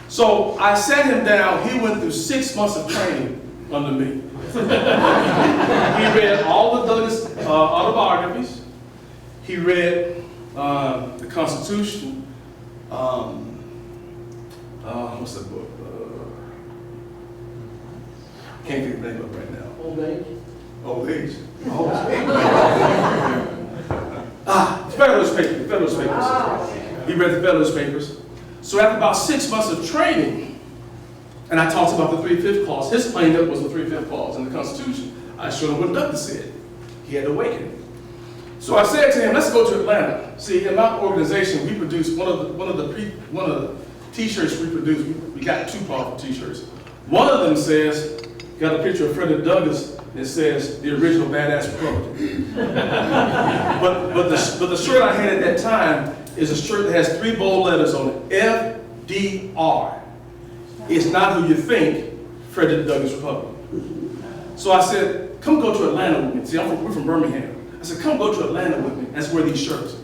Speaker 4: So I sat him down. He went through 6 months of training under me. He read all the Douglass autobiographies. He read the Constitution. What's that book? Can't think of the name of it right now.
Speaker 2: Old age?
Speaker 4: Old age. Federalist Papers. He read the Federalist Papers. So after about 6 months of training, and I talked about the 3/5 clause, his claim that was the 3/5 clause in the Constitution. I showed him what Douglass said. He had awakened. So I said to him, let's go to Atlanta. See, in my organization, we produce one of the T-shirts we produce. We got 2 powerful T-shirts. One of them says, got a picture of Frederick Douglass. It says the original badass Republican. but the shirt I had at that time is a shirt that has 3 bold letters on it. FDR. It's not who you think, Frederick Douglass Republican. So I said, come go to Atlanta with me. See, we're from Birmingham. I said, come go to Atlanta with me. Let's wear these shirts.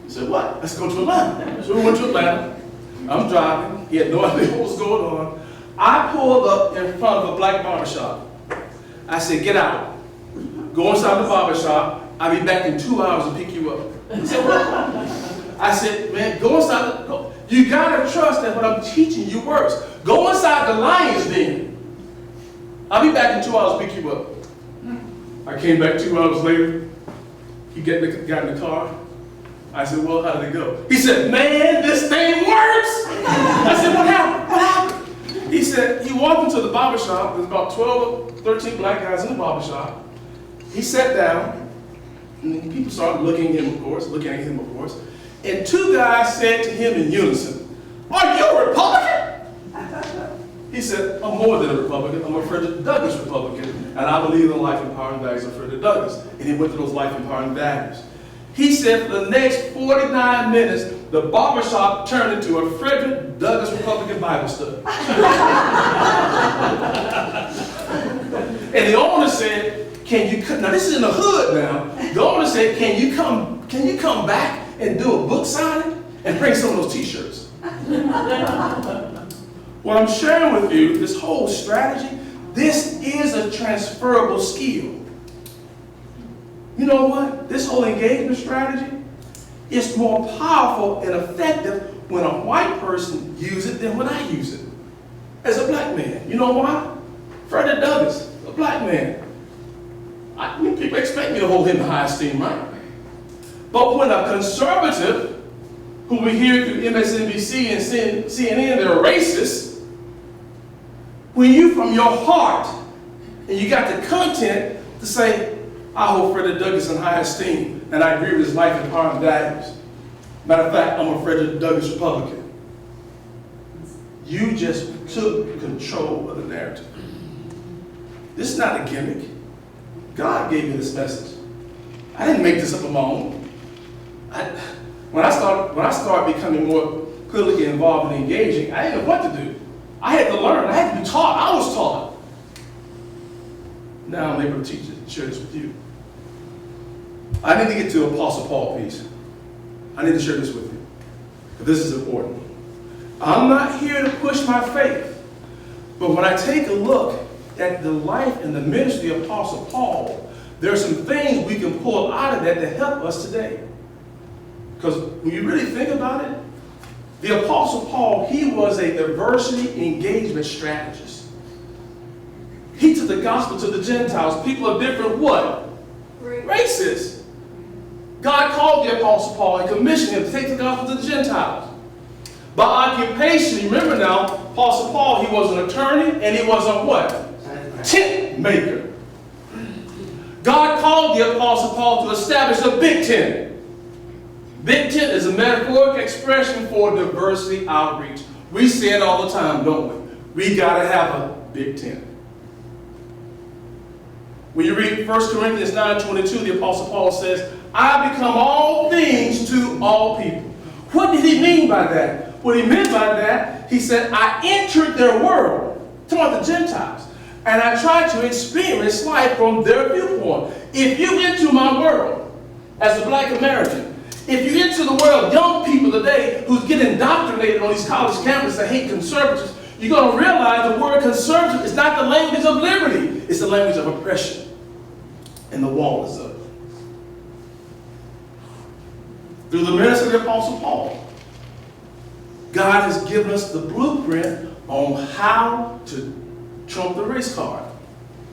Speaker 4: He said, what? Let's go to Atlanta. So we went to Atlanta. I'm driving. He had no idea what was going on. I pulled up in front of a black barbershop. I said, get out. Go inside the barbershop. I'll be back in 2 hours to pick you up. He said, what? I said, man, go inside. You got to trust that what I'm teaching you works. Go inside the lion's den. I'll be back in 2 hours to pick you up. I came back 2 hours later. He got in the car. I said, well, how did it go? He said, man, this thing works. I said, what happened? What happened? He said, he walked into the barbershop. There's about 12 or 13 black guys in the barbershop. He sat down, and people started looking at him, of course. And 2 guys said to him in unison, are you a Republican? He said, I'm more than a Republican. I'm a Frederick Douglass Republican, and I believe in the life empowering values of Frederick Douglass. And he went to those life empowering values. He said for the next 49 minutes, the barbershop turned into a Frederick Douglass Republican Bible study. And the owner said, can you come, now this is in the hood now, the owner said, can you come back and do a book signing and bring some of those T-shirts? What I'm sharing with you, this whole strategy, this is a transferable skill. You know what? This whole engagement strategy is more powerful and effective when a white person uses it than when I use it as a black man. You know why? Frederick Douglass, a black man. People expect me to hold him in high esteem, right? But when a conservative, who we hear through MSNBC and CNN, they're racist, when you from your heart, and you got the content to say, I hold Frederick Douglass in high esteem, and I agree with his life and power and values. Matter of fact, I'm a Frederick Douglass Republican. You just took control of the narrative. This is not a gimmick. God gave me this message. I didn't make this up on my own. When I started becoming more politically involved and engaging, I didn't know what to do. I had to learn. I had to be taught. I was taught. Now I'm able to teach it and share this with you. I need to get to the Apostle Paul piece. I need to share this with you. This is important. I'm not here to push my faith, but when I take a look at the life and the ministry of Apostle Paul, there are some things we can pull out of that to help us today. Because when you really think about it, the Apostle Paul, he was a diversity engagement strategist. He took the gospel to the Gentiles, people of different what? Races. God called the Apostle Paul and commissioned him to take the gospel to the Gentiles. By occupation, remember now, Apostle Paul, he was an attorney and he was a what? Tent maker. God called the Apostle Paul to establish a big tent. Big tent is a metaphoric expression for diversity outreach. We say it all the time, don't we? We got to have a big tent. When you read 1 Corinthians 9:22, the Apostle Paul says, I become all things to all people. What did he mean by that? What he meant by that, he said, I entered their world, talking about the Gentiles, and I tried to experience life from their viewpoint. If you enter my world as a black American, if you enter the world, young people today who get indoctrinated on these college campuses that hate conservatives, you're going to realize the word conservative is not the language of liberty. It's the language of oppression. And the wall is up. Through the ministry of the Apostle Paul, God has given us the blueprint on how to trump the race card.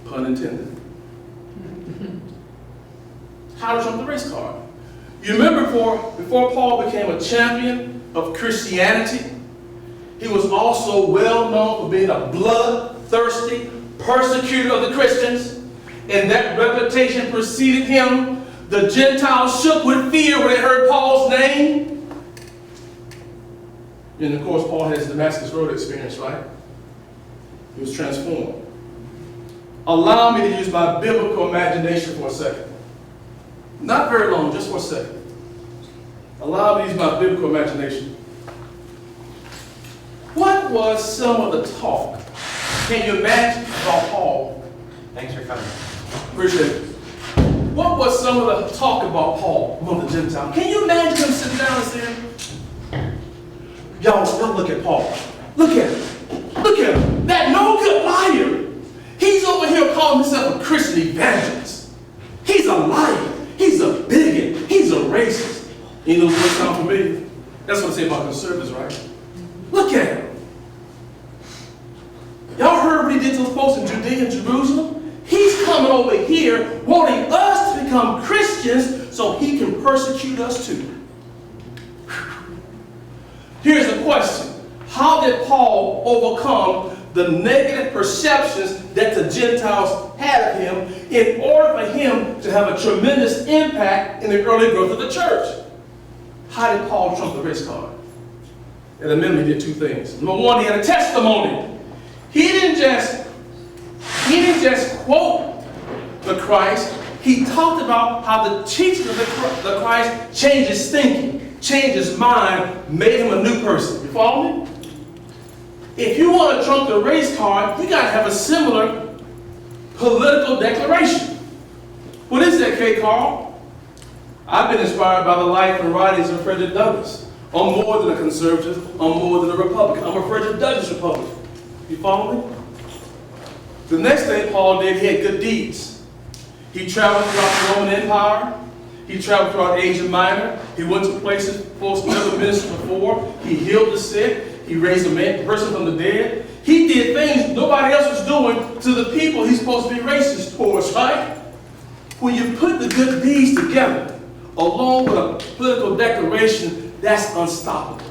Speaker 4: Pun intended. How to trump the race card. You remember before Paul became a champion of Christianity, he was also well known for being a bloodthirsty persecutor of the Christians, and that reputation preceded him. The Gentiles shook with fear when they heard Paul's name. And of course, Paul has Damascus Road experience, right? He was transformed. Allow me to use my biblical imagination for a second. Not very long, just for a second. Allow me to use my biblical imagination. What was some of the talk? Can you imagine about Paul?
Speaker 3: Thanks for coming.
Speaker 4: Appreciate it. What was some of the talk about Paul among the Gentiles? Can you imagine him sitting down and saying, y'all look at Paul. Look at him. Look at him. That no good liar. He's over here calling himself a Christian evangelist. He's a liar. He's a bigot. He's a racist. You know what sound familiar? That's what I say about conservatives, right? Look at him. Y'all heard what he did to the folks in Judea and Jerusalem? He's coming over here wanting us to become Christians so he can persecute us too. Here's the question. How did Paul overcome the negative perceptions that the Gentiles had of him in order for him to have a tremendous impact in the early growth of the church? How did Paul trump the race card? At a minimum, he did two things. Number one, he had a testimony. He didn't just quote the Christ. He talked about how the teaching of the Christ changed his thinking, changed his mind, made him a new person. You follow me? If you want to trump the race card, you got to have a similar political declaration. What is that, K. Carl? I've been inspired by the life and writings of Frederick Douglass. I'm more than a conservative. I'm more than a Republican. I'm a Frederick Douglass Republican. You follow me? The next thing Paul did, he had good deeds. He traveled throughout the Roman Empire. He traveled throughout Asia Minor. He went to places folks never ministered before. He healed the sick. He raised a person from the dead. He did things nobody else was doing to the people he's supposed to be racist towards, right? When you put the good deeds together, along with a political declaration, that's unstoppable.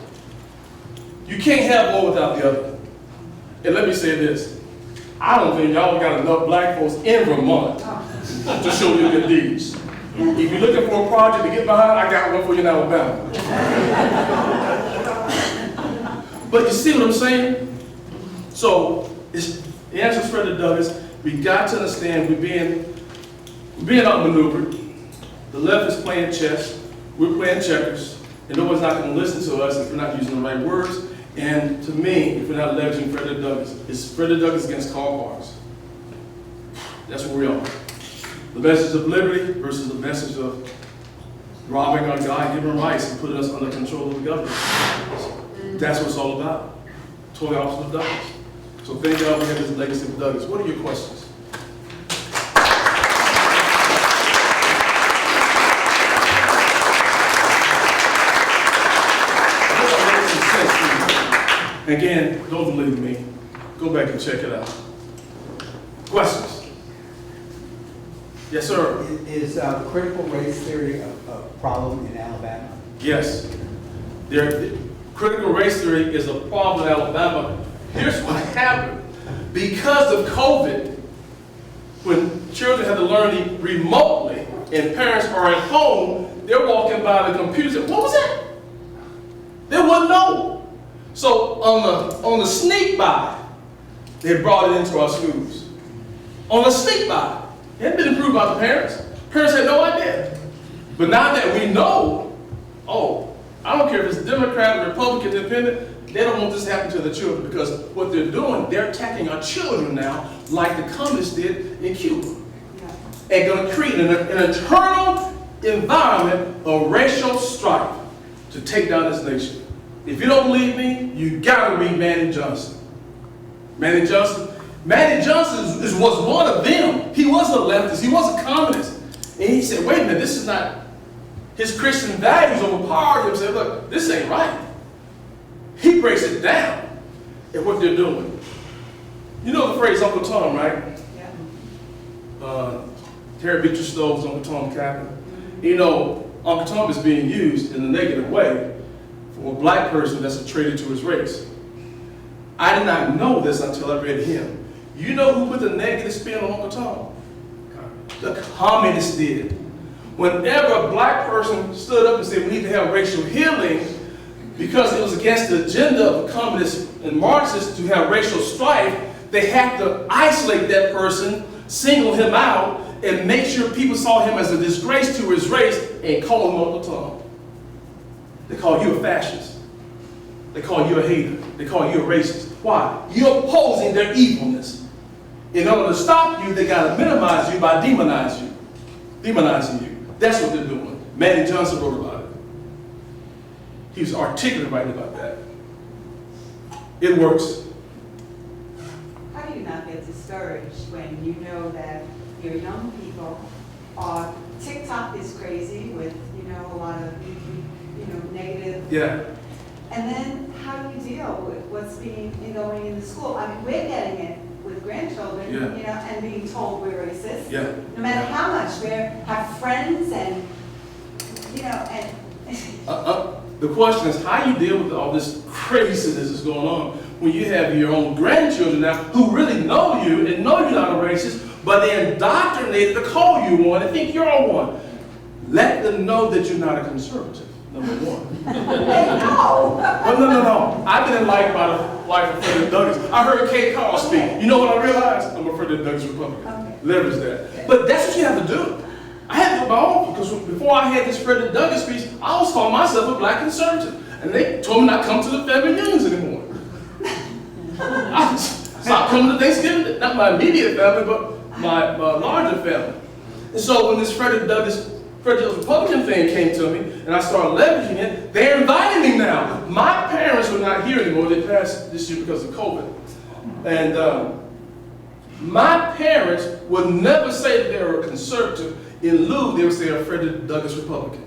Speaker 4: You can't have one without the other. And let me say this. I don't think y'all got enough black folks in Vermont to show you good deeds. If you're looking for a project to get behind, I got one for you in Alabama. But you see what I'm saying? So, the answer is Frederick Douglass. We got to understand we're being outmaneuvered. The left is playing chess. We're playing checkers. And nobody's not going to listen to us if we're not using the right words. And to me, if we're not leveraging Frederick Douglass, it's Frederick Douglass against Karl Marx. That's where we are. The message of liberty versus the message of robbing our God-given rights and putting us under control of the government. That's what it's all about. Totally opposite of Douglass. So thank God we have this legacy of Douglass. What are your questions? Again, don't believe me. Go back and check it out. Questions? Yes, sir.
Speaker 2: Is critical race theory a problem in Alabama?
Speaker 4: Yes. Critical race theory is a problem in Alabama. Here's what happened. Because of COVID, when children had to learn remotely and parents are at home, they're walking by the computer and say, what was that? They wouldn't know. So on the sneak by, they brought it into our schools. On the sneak by. It hadn't been approved by the parents. Parents had no idea. But now that we know, oh, I don't care if it's Democrat, Republican, Independent, they don't want this to happen to the children because what they're doing, they're attacking our children now like the communists did in Cuba. And going to create an internal environment of racial strife to take down this nation. If you don't believe me, you got to read Manny Johnson. Manny Johnson was one of them. He was a leftist. He was a communist. And he said, wait a minute, this is not, his Christian values overpowered him. He said, look, this ain't right. He breaks it down at what they're doing. You know the phrase Uncle Tom, right? Yeah. Terry Beecher Stowe's Uncle Tom Cabin. You know, Uncle Tom is being used in a negative way for a black person that's a traitor to his race. I did not know this until I read him. You know who put the negative spin on Uncle Tom? The communists did. Whenever a black person stood up and said we need to have racial healing because it was against the agenda of the communists and Marxists to have racial strife, they had to isolate that person, single him out, and make sure people saw him as a disgrace to his race and call him Uncle Tom. They call you a fascist. They call you a hater. They call you a racist. Why? You're opposing their evilness. In order to stop you, they got to minimize you by demonizing you. That's what they're doing. Manny Johnson wrote about it. He was articulate writing about that. It works.
Speaker 6: How do you not get discouraged when you know that your young people are, TikTok is crazy with, a lot of, negative.
Speaker 4: Yeah.
Speaker 6: And then how do you deal with what's going in the school? I mean, we're getting it with grandchildren, and being told we're racist.
Speaker 4: Yeah.
Speaker 6: No matter how much we have friends and, and.
Speaker 4: The question is how you deal with all this craziness that's going on when you have your own grandchildren now who really know you and know you're not a racist, but they're indoctrinated to call you one and think you're one. Let them know that you're not a conservative. Number one.
Speaker 6: No.
Speaker 4: No. I've been enlightened by the life of Frederick Douglass. I heard Kay Carl speak. You know what I realized? I'm a Frederick Douglass Republican.
Speaker 6: Okay.
Speaker 4: Leverage that. But that's what you have to do. I had to do my own because before I had this Frederick Douglass speech, I was calling myself a black conservative. And they told me not to come to the family reunions anymore. I stopped coming to Thanksgiving, not my immediate family, but my larger family. And so when this Frederick Douglass Republican thing came to me, and I started leveraging it, they're inviting me now. My parents were not here anymore. They passed this year because of COVID. And my parents would never say that they were a conservative In lieu, they would say a Frederick Douglass Republican,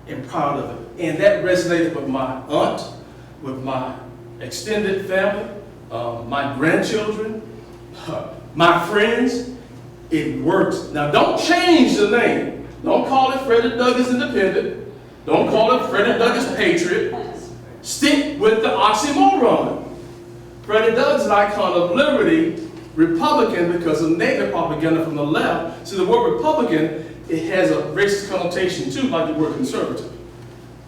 Speaker 4: and proud of it. And that resonated with my aunt, with my extended family, my grandchildren, my friends. It works. Now don't change the name. Don't call it Frederick Douglass Independent. Don't call it Frederick Douglass Patriot. Stick with the oxymoron. Frederick Douglass is an icon of liberty, Republican, because of negative propaganda from the left. See, the word Republican, it has a racist connotation too, like the word conservative.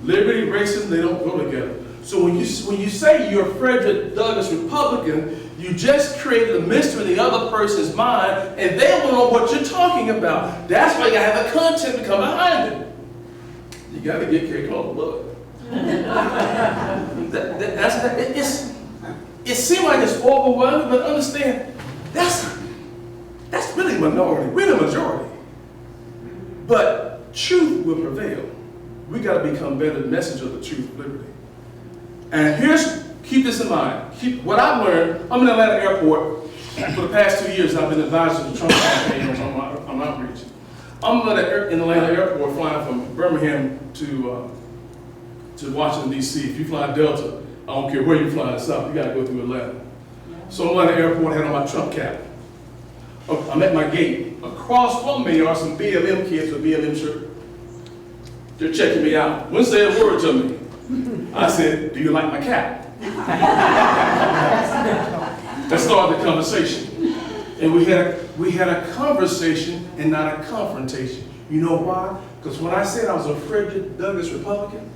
Speaker 4: Liberty, racism, they don't go together. So when you say you're a Frederick Douglass Republican, you just created a mystery in the other person's mind, and they don't know what you're talking about. That's why you gotta have the content to come behind it. You gotta get cake on the blood. It seems like it's overwhelming, but understand, that's really minority. We're the majority. But truth will prevail. We got to become better messengers of the truth of liberty. And keep this in mind. What I've learned, I'm in Atlanta Airport. For the past 2 years, I've been advisor to the Trump campaign on outreach. I'm in Atlanta Airport flying from Birmingham to Washington, D.C. If you fly Delta, I don't care where you fly south, you got to go through Atlanta. So I'm at the airport, I had on my Trump cap. I'm at my gate. Across from me are some BLM kids with BLM shirt. They're checking me out. Wouldn't say a word to me. I said, do you like my cap? That started the conversation. And we had a conversation and not a confrontation. You know why? Because when I said I was a Frederick Douglass Republican,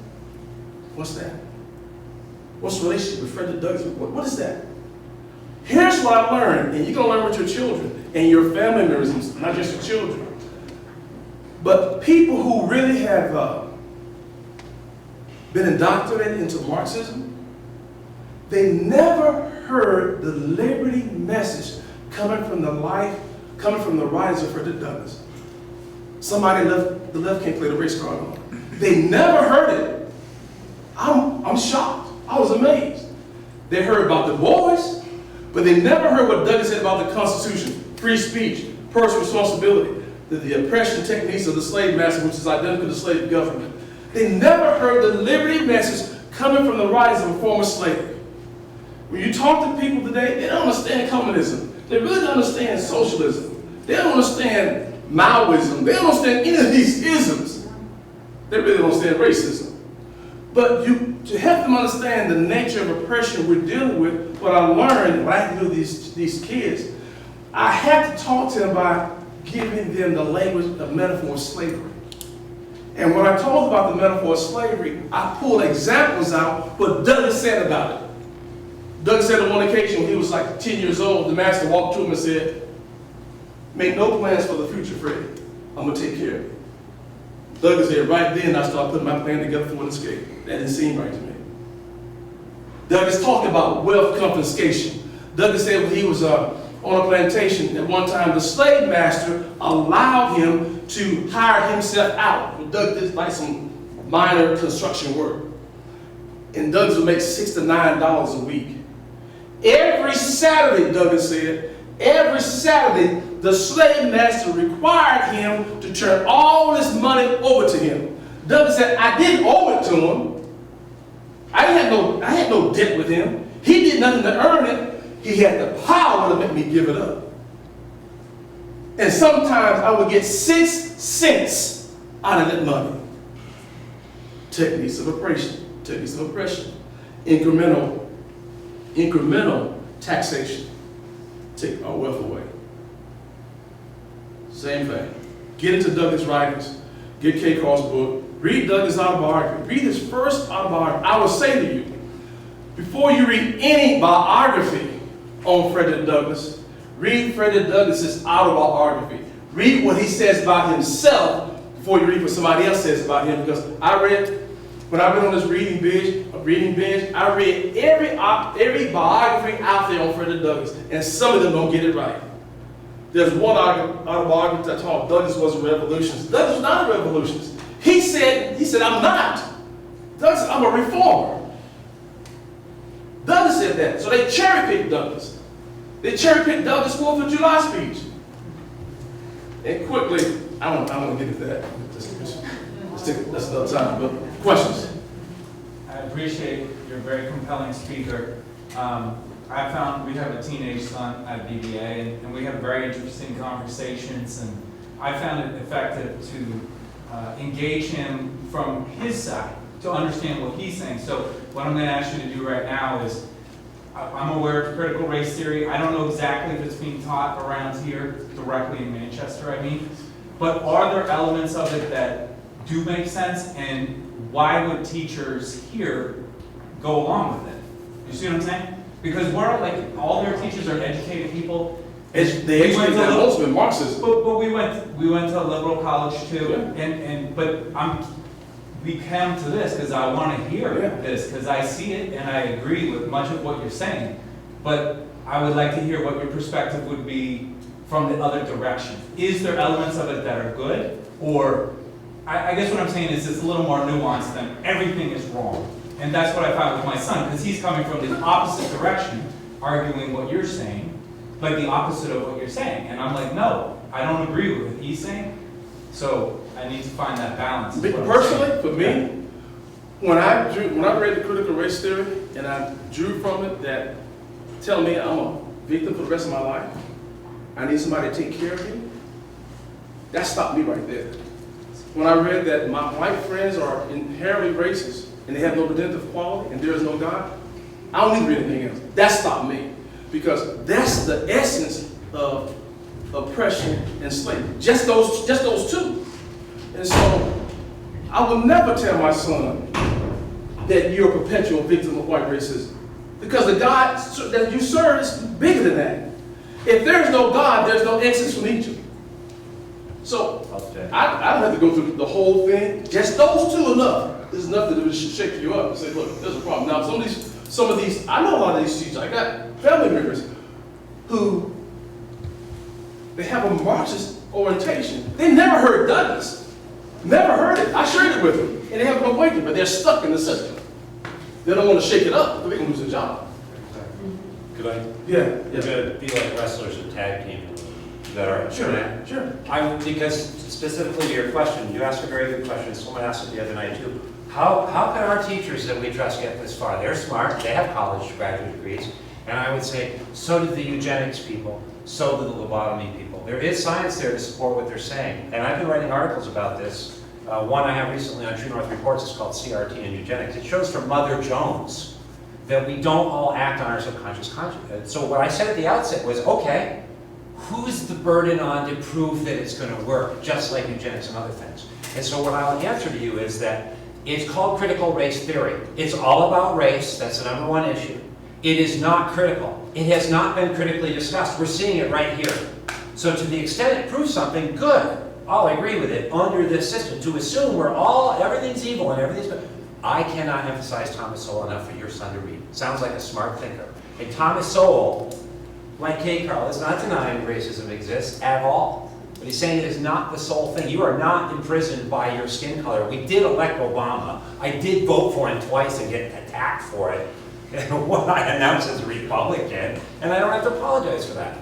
Speaker 4: what's that? What's the relationship with Frederick Douglass? What is that? Here's what I learned, and you're going to learn with your children and your family members, not just your children. But people who really have been indoctrinated into Marxism, they never heard the liberty message coming from the writings of Frederick Douglass. Somebody the left can't play the race card on. They never heard it. I'm shocked. I was amazed. They heard about Du Bois, but they never heard what Douglass said about the Constitution, free speech, personal responsibility, the oppression techniques of the slave master, which is identical to slave government. They never heard the liberty message coming from the writings of a former slave. When you talk to people today, they don't understand communism. They really don't understand socialism. They don't understand Maoism. They don't understand any of these isms. They really don't understand racism. But to help them understand the nature of oppression we're dealing with, what I learned, what I had to do with these kids, I had to talk to them by giving them the language of metaphor of slavery. And when I told about the metaphor of slavery, I pulled examples out what Douglass said about it. Douglass said on one occasion when he was like 10 years old, the master walked to him and said, "Make no plans for the future, Freddie. I'm going to take care of you." Douglass said, right then I started putting my plan together for an escape. That didn't seem right to me. Douglass talked about wealth confiscation. Douglass said when he was on a plantation, at one time the slave master allowed him to hire himself out. Douglass did like some minor construction work. And Douglass would make $6 to $9 a week. Every Saturday, Douglass said, every Saturday, the slave master required him to turn all this money over to him. Douglass said, I didn't owe it to him. I had no debt with him. He did nothing to earn it. He had the power to make me give it up. And sometimes I would get 6 cents out of that money. Techniques of oppression. Techniques of oppression. Incremental taxation. Take our wealth away. Same thing. Get into Douglass' writings. Get K. Carl's book. Read Douglass' autobiography. Read his first autobiography. I will say to you, before you read any biography on Frederick Douglass, read Frederick Douglass's autobiography. Read what he says about himself before you read what somebody else says about him. Because when I've been on this reading binge, I read every biography out there on Frederick Douglass, and some of them don't get it right. There's one autobiography that taught Douglass was a revolutionist. Douglass was not a revolutionist. He said, I'm not. Douglass said, I'm a reformer. Douglass said that. So they cherry-picked Douglass. They cherry-picked Douglass' 4th of July speech. And quickly, I don't want to get into that. That's another time. But questions?
Speaker 7: I appreciate you're a very compelling speaker. I found we have a teenage son at BBA, and we have very interesting conversations, and I found it effective to engage him from his side, to understand what he's saying. So what I'm going to ask you to do right now is, I'm aware of critical race theory. I don't know exactly if it's being taught around here, directly in Manchester, I mean, but are there elements of it that do make sense, and why would teachers here go along with it? You see what I'm saying? Because we're like, all their teachers are educated people.
Speaker 4: They educate that most of Marxists.
Speaker 7: But we went to a liberal college too,
Speaker 4: Yeah.
Speaker 7: but we come to this because I want to hear this, because I see it and I agree with much of what you're saying. But I would like to hear what your perspective would be from the other direction. Is there elements of it that are good, or I guess what I'm saying is it's a little more nuanced than everything is wrong. And that's what I found with my son, because he's coming from the opposite direction, arguing what you're saying, like the opposite of what you're saying. And I'm like, no, I don't agree with what he's saying. So I need to find that balance.
Speaker 4: Personally, for me, when I read the critical race theory and I drew from it that tell me I'm a victim for the rest of my life, I need somebody to take care of me, that stopped me right there. When I read that my white friends are inherently racist and they have no redemptive quality and there is no God, I don't need to read anything else. That stopped me, because that's the essence of oppression and slavery. Just those two. And so I will never tell my son that you're a perpetual victim of white racism, because the God that you serve is bigger than that. If there's no God, there's no exodus from Egypt. So I don't have to go through the whole thing. Just those two enough. There's enough that should shake you up and say, look, there's a problem. Now some of these, I know a lot of these teachers. I got family members who they have a Marxist orientation. They never heard Douglass. Never heard it. I shared it with them. And they have no awakening, but they're stuck in the system. They don't want to shake it up, because they're going to lose their job.
Speaker 3: Could I?
Speaker 4: Yeah.
Speaker 3: Could be like wrestlers and tag team that are.
Speaker 4: Sure.
Speaker 3: Because specifically to your question, you asked a very good question. Someone asked it the other night too. How can our teachers that we trust get this far? They're smart. They have college graduate degrees. And I would say, so do the eugenics people. So do the lobotomy people. There is science there to support what they're saying. And I've been writing articles about this. One I have recently on True North Reports is called CRT and Eugenics. It shows from Mother Jones that we don't all act on our subconscious conscious. So what I said at the outset was, okay, who's the burden on to prove that it's going to work, just like eugenics and other things? And so what I'll answer to you is that it's called critical race theory. It's all about race. That's the number one issue. It is not critical. It has not been critically discussed. We're seeing it right here. So to the extent it proves something, good. I'll agree with it under this system. To assume everything's evil and everything's good. I cannot emphasize Thomas Sowell enough for your son to read. Sounds like a smart thinker. And Thomas Sowell, like K. Carl, is not denying racism exists at all. But he's saying it is not the sole thing. You are not imprisoned by your skin color. We did elect Obama. I did vote for him twice and get attacked for it. What I announced as a Republican, and I don't have to apologize for that.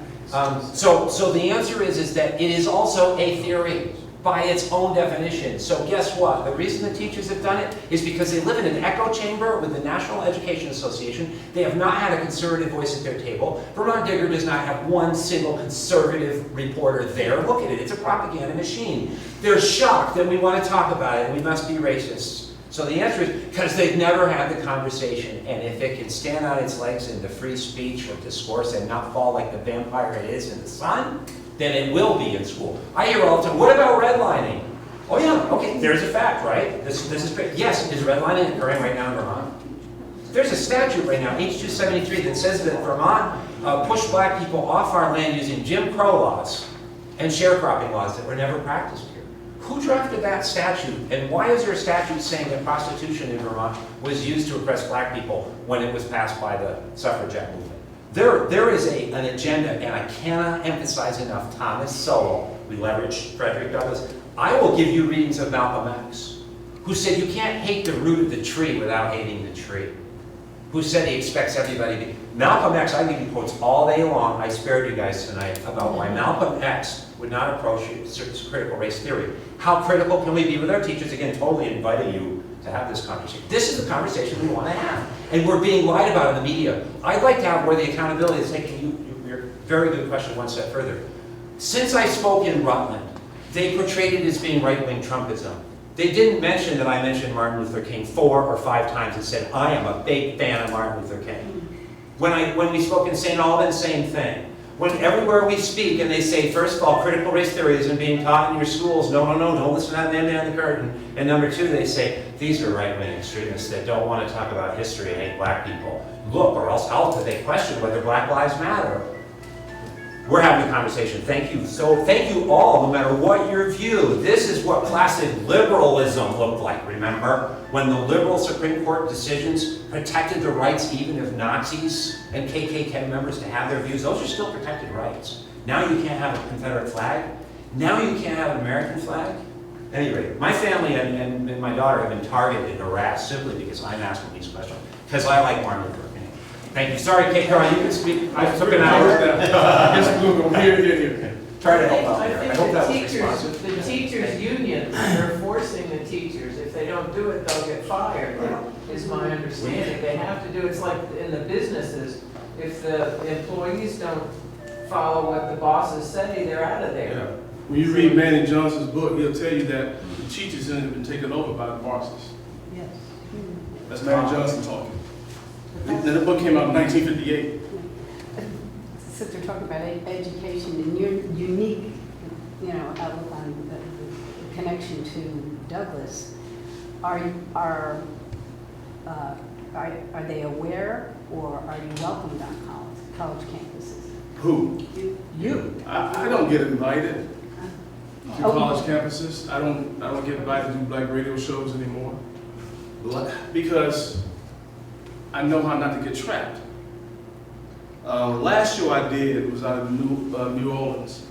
Speaker 3: So the answer is that it is also a theory by its own definition. So guess what? The reason the teachers have done it is because they live in an echo chamber with the National Education Association. They have not had a conservative voice at their table. Vermont Digger does not have one single conservative reporter there. Look at it, it's a propaganda machine. They're shocked that we want to talk about it and we must be racists. So the answer is because they've never had the conversation, and if it can stand on its legs into free speech or discourse and not fall like the vampire it is in the sun, then it will be in school. I hear all the time, what about redlining? Oh yeah, okay, there's a fact, right? This is great. Yes, is redlining occurring right now in Vermont? There's a statute right now, H.273, that says that Vermont pushed black people off our land using Jim Crow laws and sharecropping laws that were never practiced here. Who drafted that statute, and why is there a statute saying that prostitution in Vermont was used to oppress black people when it was passed by the suffragette movement? There is an agenda, and I cannot emphasize enough Thomas Sowell. We leveraged Frederick Douglass. I will give you readings of Malcolm X, who said you can't hate the root of the tree without hating the tree. who said he expects everybody to be. Malcolm X, I give you quotes all day long, I spared you guys tonight, about why Malcolm X would not approach critical race theory. How critical can we be with our teachers? Again, totally inviting you to have this conversation. This is the conversation we want to have. And we're being lied about in the media. I'd like to have where the accountability is taking your very good question one step further. Since I spoke in Rutland, they portrayed it as being right-wing Trumpism. They didn't mention that I mentioned Martin Luther King 4 or 5 times and said, I am a big fan of Martin Luther King. When we spoke in St. Albans, same thing. When everywhere we speak and they say, first of all, critical race theory isn't being taught in your schools. No, don't listen to that man behind the curtain. And number 2, they say, these are right-wing extremists that don't want to talk about history and hate black people. Look, or else they question whether Black Lives Matter. We're having a conversation. Thank you. So thank you all, no matter what your view. This is what classic liberalism looked like, remember? When the liberal Supreme Court decisions protected the rights even of Nazis and KKK members to have their views. Those are still protected rights. Now you can't have a Confederate flag. Now you can't have an American flag. Anyway, my family and my daughter have been targeted and harassed simply because I'm asking these questions. Because I like Martin Luther King. Thank you. Sorry, Kate Carl, you can speak. I took an hour.
Speaker 4: Yes, we'll go here.
Speaker 3: Try to help out
Speaker 8: I
Speaker 3: there. I
Speaker 8: think
Speaker 3: hope that was
Speaker 8: the
Speaker 3: responsive.
Speaker 8: teachers, the teachers' union, they're forcing the teachers. If they don't do it, they'll get fired, is my understanding. They have to do, it's like in the businesses, if the employees don't follow what the bosses say, they're out of there.
Speaker 4: Yeah. When you read Manny Johnson's book, he'll tell you that the teachers have been taken over by the bosses.
Speaker 6: Yes.
Speaker 4: That's Manny Johnson talking. The book came out in 1958.
Speaker 9: Since we're talking about education and your unique, outlook on the connection to Douglass, are they aware, or are you welcomed on college campuses?
Speaker 4: Who?
Speaker 9: You.
Speaker 4: I don't get invited to
Speaker 9: Oh.
Speaker 4: college campuses. I don't get invited to do black radio shows anymore. Because I know how not to get trapped. Last show I did was out of New Orleans.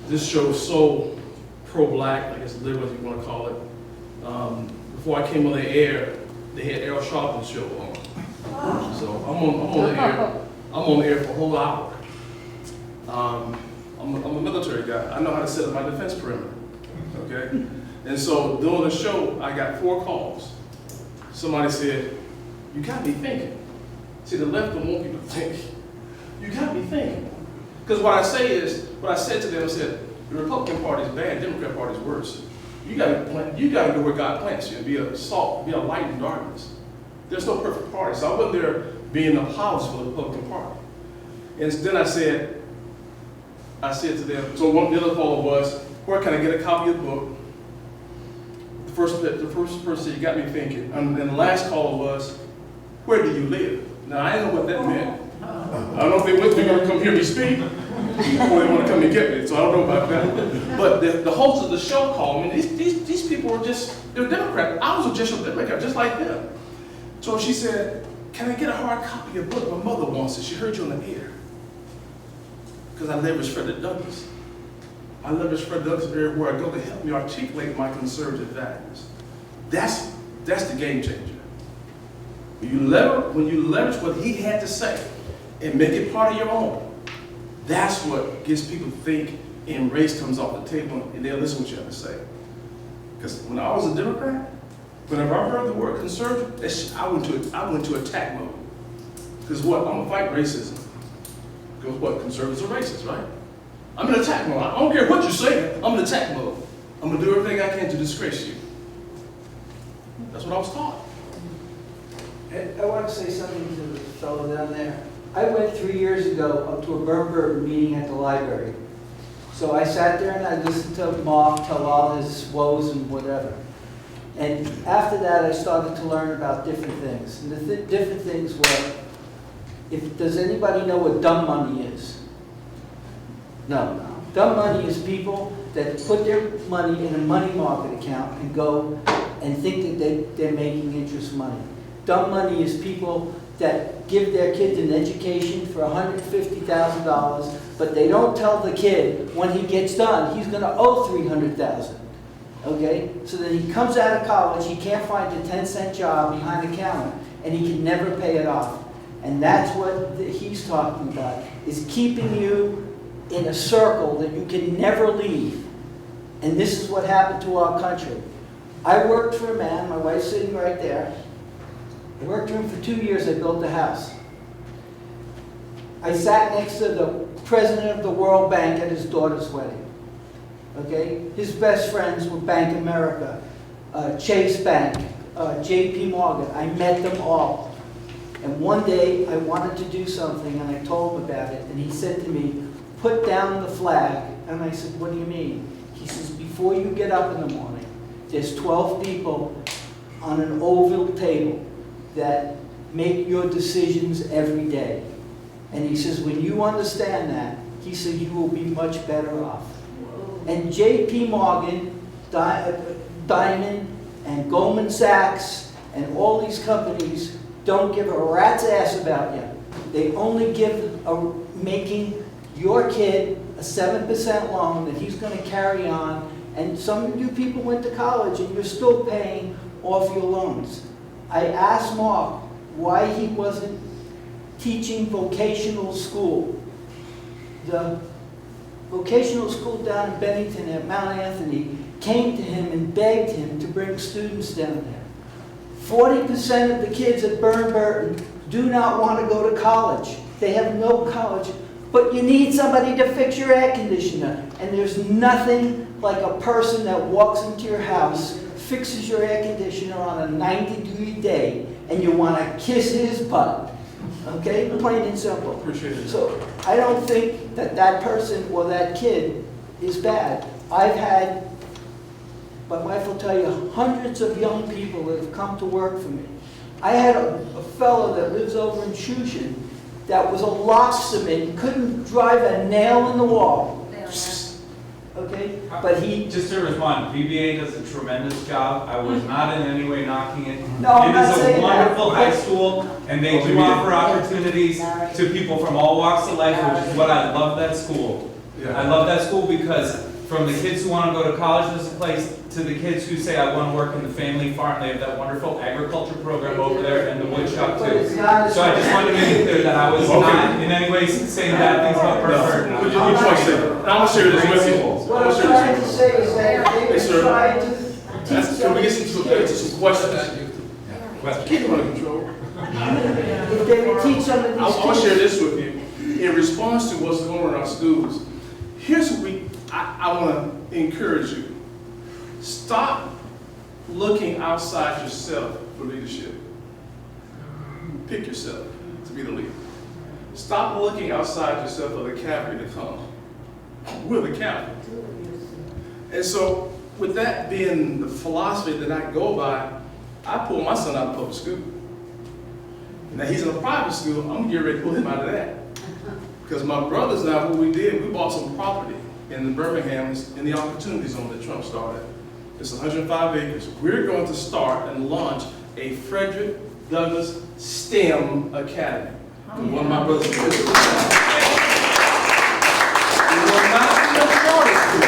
Speaker 4: This show was so pro-black, I guess liberal, if you want to call it. Before I came on the air, they had Errol Sharpton's show on. So I'm on the air for a whole hour. I'm a military guy. I know how to set up my defense perimeter. Okay? And so during the show, I got 4 calls. Somebody said, you got me thinking. See, the left don't want people to think. You got me thinking. Because what I said to them, I said, the Republican Party is bad, Democrat Party is worse. You got to go where God plants you and be a salt, be a light in darkness. There's no perfect party. So I wasn't there being a apologist for the Republican Party. And then I said to them, so the other call was, where can I get a copy of the book? The first person said, you got me thinking. And the last call was, where do you live? Now, I didn't know what that meant. I don't know if they were going to come hear me speak, or they want to come and get me, so I don't know about that. But the host of the show called me, and these people were they're Democrats. I was a judicial Democrat, just like them. So she said, can I get a hard copy of the book? My mother wants it. She heard you on the air. Because I leverage Frederick Douglass. I leverage Frederick Douglass everywhere I go to help me articulate my conservative values. That's the game changer. When you leverage what he had to say and make it part of your own, that's what gets people to think, and race comes off the table and they'll listen to what you have to say. Because when I was a Democrat, whenever I heard the word conservative, I went to attack mode. Because what? I'm gonna fight racism. Because what? Conservatives are racist, right? I'm in attack mode. I don't care what you say, I'm in attack mode. I'm gonna do everything I can to disgrace you. That's what I was taught.
Speaker 10: I want to say something to the fellow down there. I went 3 years ago up to a Bernberg meeting at the library. So I sat there and I listened to Mark tell all his woes and whatever. And after that, I started to learn about different things. And the different things were, does anybody know what dumb money is? No. Dumb money is people that put their money in a money market account and go and think that they're making interest money. Dumb money is people that give their kids an education for $150,000, but they don't tell the kid when he gets done he's going to owe $300,000. okay? So then he comes out of college, he can't find a 10-cent job behind the counter, and he can never pay it off. And that's what he's talking about, is keeping you in a circle that you can never leave. And this is what happened to our country. I worked for a man, my wife's sitting right there. I worked for him for 2 years, I built a house. I sat next to the president of the World Bank at his daughter's wedding. Okay? His best friends were Bank of America, Chase Bank, JP Morgan. I met them all. And one day I wanted to do something and I told him about it. And he said to me, put down the flag. And I said, what do you mean? He says, before you get up in the morning, there's 12 people on an oval table that make your decisions every day. And he says, when you understand that, he said, you will be much better off. And JP Morgan, Diamond, and Goldman Sachs, and all these companies don't give a rat's ass about you. They only give making your kid a 7% loan that he's going to carry on. And some of you people went to college and you're still paying off your loans. I asked Mark why he wasn't teaching vocational school. The vocational school down in Bennington at Mount Anthony came to him and begged him to bring students down there. 40% of the kids at Burton do not want to go to college. They have no college. But you need somebody to fix your air conditioner. And there's nothing like a person that walks into your house, fixes your air conditioner on a 90-degree day, and you want to kiss his butt. Okay? Plain and simple.
Speaker 4: Appreciate it.
Speaker 10: So I don't think that that person or that kid is bad. I've had, my wife will tell you, hundreds of young people that have come to work for me. I had a fellow that lives over in Shushan that was a locksmith, couldn't drive a nail in the wall. Okay? But he...
Speaker 7: Just to respond, VBA does a tremendous job. I was not in any way knocking it.
Speaker 10: No, I'm not
Speaker 7: It is a
Speaker 10: saying that.
Speaker 7: wonderful high school, and they do offer opportunities to people from all walks of life, which is what I love that school. I love that school because from the kids who want to go to college, there's a place, to the kids who say, I want to work in the family farm. They have that wonderful agriculture program over there and the wood shop too. So I just wanted to make it clear that I was not in any way saying bad things about Burford.
Speaker 4: I'm going to share this with you.
Speaker 10: What I'm trying to say is that they were trying to teach
Speaker 4: Can we get
Speaker 10: some
Speaker 4: some questions? Keep them under control.
Speaker 10: if they would teach some of these
Speaker 4: I want to share
Speaker 10: kids.
Speaker 4: this with you. In response to what's going on in our schools, here's what I want to encourage you. Stop looking outside yourself for leadership. Pick yourself to be the leader. Stop looking outside yourself for the cavalry to come. We're the cavalry. And so, with that being the philosophy that I go by, I pull my son out of public school. Now he's in a private school, I'm getting ready to pull him out of that. Because my brothers and I, what we did, we bought some property in the Birmingham in the Opportunity Zone that Trump started. It's 105 acres. We're going to start and launch a Frederick Douglass STEM Academy. One of my brothers and sisters. It will not be a charter school.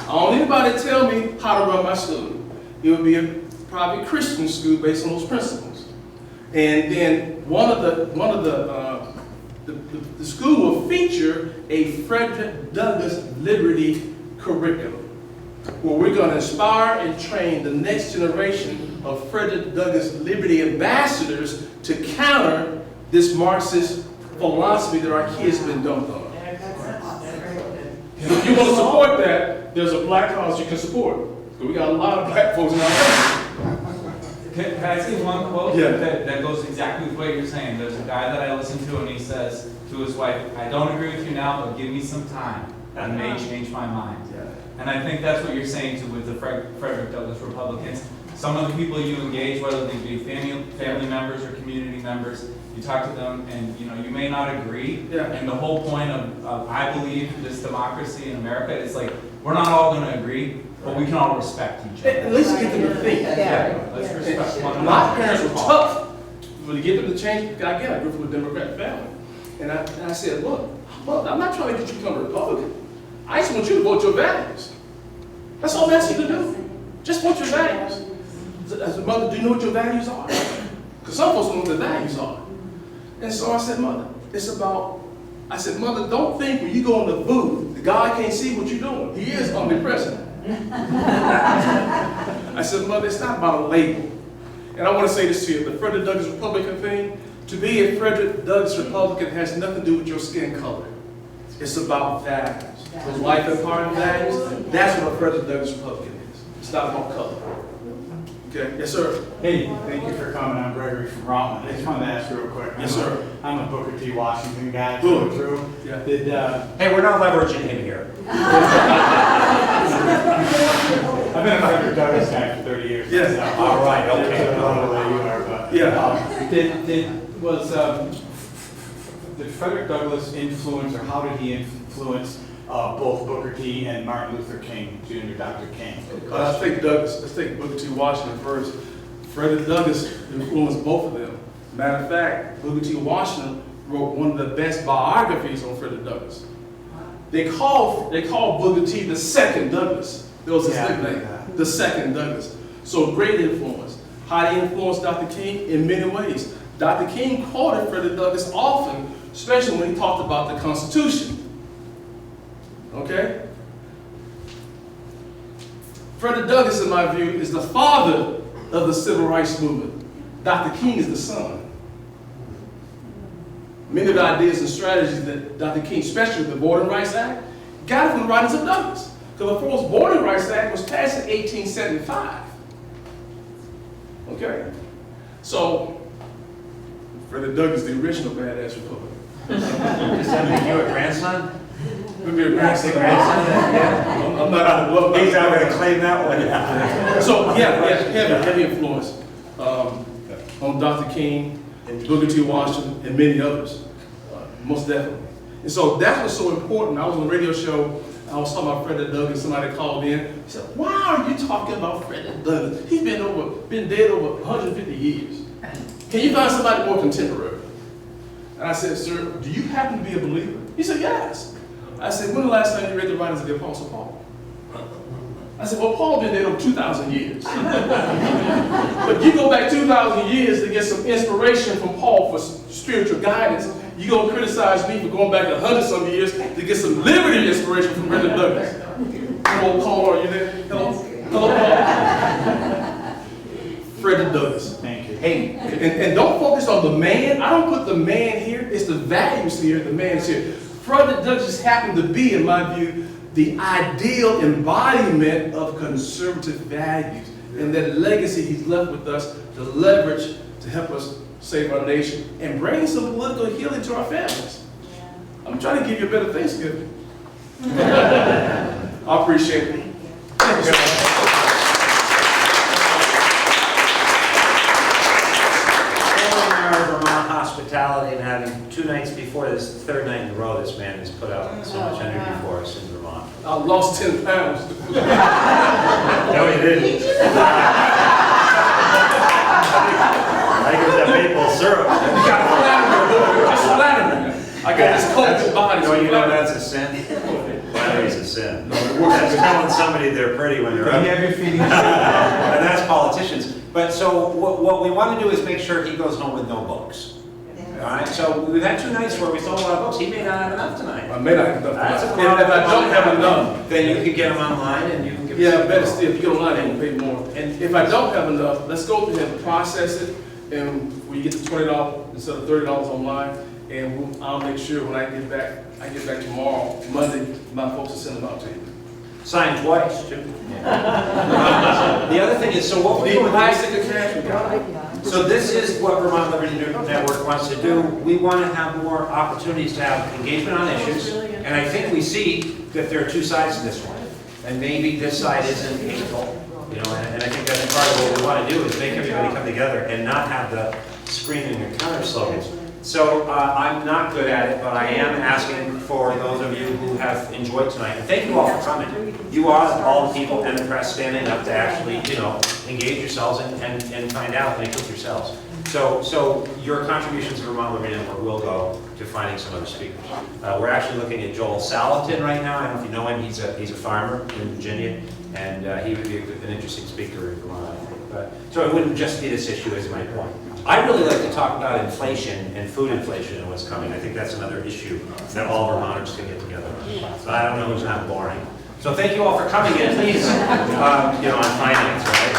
Speaker 4: I don't need anybody to tell me how to run my school. It will be a private Christian school based on those principles. And then the school will feature a Frederick Douglass Liberty curriculum, where we're going to inspire and train the next generation of Frederick Douglass Liberty ambassadors to counter this Marxist philosophy that our kids have been dumped on. If you want to support that, there's a black cause you can support. We got a lot of black folks in our country.
Speaker 7: Can I say one quote
Speaker 4: Yeah.
Speaker 7: that goes exactly with what you're saying? There's a guy that I listen to and he says to his wife, I don't agree with you now, but give me some time. I may change my mind. And I think that's what you're saying too with the Frederick Douglass Republicans. Some of the people you engage, whether they be family members or community members, you talk to them and you may not agree.
Speaker 4: Yeah.
Speaker 7: And the whole point of I believe this democracy in America is like, we're not all going to agree, but we can all respect each other.
Speaker 4: At least get them to think.
Speaker 7: Yeah, let's respect one another.
Speaker 4: My parents were tough. When you get them to change, again, I grew from a Democrat family. And I said, look, I'm not trying to get you to become a Republican. I just want you to vote your values. That's all I'm asking you to do. Just what your values. As a mother, do you know what your values are? Because some folks don't know what their values are. And so I said, Mother, I said, Mother, don't think when you go in the booth, that God can't see what you're doing. He is omnipresent. I said, Mother, it's not about a label. And I want to say this to you, the Frederick Douglass Republican thing, to be a Frederick Douglass Republican has nothing to do with your skin color. It's about values. Those life and part values, that's what a Frederick Douglass Republican is. It's not about color. Okay, yes, sir.
Speaker 11: Hey, thank you for coming. I'm Gregory from Vermont. I just wanted to ask real quick.
Speaker 4: Yes, sir.
Speaker 11: I'm a Booker T. Washington guy
Speaker 4: Good.
Speaker 11: through.
Speaker 4: Yeah.
Speaker 11: Did,
Speaker 3: Hey, we're not leveraging him here.
Speaker 11: I've been a Frederick Douglass guy for 30 years.
Speaker 4: Yes.
Speaker 11: myself.
Speaker 3: All right, okay.
Speaker 11: I don't know where you are, but.
Speaker 4: Yeah.
Speaker 11: Did Frederick Douglass influence, or how did he influence both Booker T. and Martin Luther King, Jr., Dr. King?
Speaker 4: Let's take Booker T. Washington first. Frederick Douglass influenced both of them. Matter of fact, Booker T. Washington wrote one of the best biographies on Frederick Douglass. They called Booker T. the second Douglass. That was his nickname, the second Douglass. So great influence. How did he influence Dr. King? In many ways. Dr. King quoted Frederick Douglass often, especially when he talked about the Constitution. Okay? Frederick Douglass, in my view, is the father of the civil rights movement. Dr. King is the son. Many of the ideas and strategies that Dr. King, especially with the Voting Rights Act, got it from the writings of Douglass. Because the first Voting Rights Act was passed in 1875. Okay? So, Frederick Douglass, the original badass Republican.
Speaker 3: Does that make you a grandson?
Speaker 4: Maybe a grandson.
Speaker 3: Yeah.
Speaker 4: I'm not out of love.
Speaker 3: He's not going to claim that one.
Speaker 4: So, heavy influence on Dr. King, and Booker T. Washington, and many others, most definitely. And so that's what's so important. I was on a radio show, I was talking about Frederick Douglass, somebody called in, he said, why are you talking about Frederick Douglass? He's been dead over 150 years. Can you find somebody more contemporary? And I said, sir, do you happen to be a believer? He said, yes. I said, when the last time you read the writings of the Apostle Paul? I said, well, Paul been dead over 2,000 years. But you go back 2,000 years to get some inspiration from Paul for spiritual guidance. You gonna criticize me for going back 100-some years to get some liberty inspiration from Frederick Douglass. Hello, Paul, are you there? Hello, Paul. Frederick Douglass.
Speaker 11: Thank you.
Speaker 3: Hey,
Speaker 4: And don't focus on the man. I don't put the man here. It's the values here. The man is here. Frederick Douglass happened to be, in my view, the ideal embodiment of conservative values. And that legacy he's left with us to leverage to help us save our nation and bring some political healing to our families. I'm trying to give you a better Thanksgiving. I appreciate it. Thank you, sir.
Speaker 3: Vermont hospitality and having 2 nights before this, the 3rd night in a row, this man has put out so much energy for us in Vermont.
Speaker 4: I lost 10 pounds.
Speaker 3: No, he didn't. I think it was that maple syrup.
Speaker 4: Just flatter me. I got this cold body.
Speaker 3: No, you know that's a sin. Flattery is a sin. That's telling somebody they're pretty when they're ugly. And that's politicians. But so what we want to do is make sure he goes home with no books. All right, so we've had 2 nights where we sold a lot of books. He may not have enough tonight.
Speaker 4: I may not have enough.
Speaker 3: That's a
Speaker 4: If I don't have enough,
Speaker 3: then you can get them online and you can give
Speaker 4: yeah, better still, if you get online, you can pay more. And if I don't have enough, let's go to him, process it, and we get to $20 instead of $30 online, and I'll make sure when I get back tomorrow, Monday, my folks will send them out to you.
Speaker 3: Signed twice, too. The other thing is, so what we're doing, so this is what Vermont Liberty Network wants to do. We want to have more opportunities to have engagement on issues, and I think we see that there are 2 sides to this one, and maybe this side isn't equal, you know, and I think that's part of what we want to do is make everybody come together and not have the screaming and counter slogans. So I'm not good at it, but I am asking for those of you who have enjoyed tonight. And thank you all for coming. You are all the people and the press standing up to actually, you know, engage yourselves and find out and equip yourselves. So your contributions to Vermont Liberty Network will go to finding some other speakers. We're actually looking at Joel Salatin right now. I don't know if you know him. He's a farmer in Virginia. And he would be an interesting speaker in Vermont, I think. But, so it wouldn't just be this issue, is my point. I'd really like to talk about inflation and food inflation and what's coming. I think that's another issue that all Vermonters can get together on. But I don't know who's not boring. So thank you all for coming in, please, on finance, right?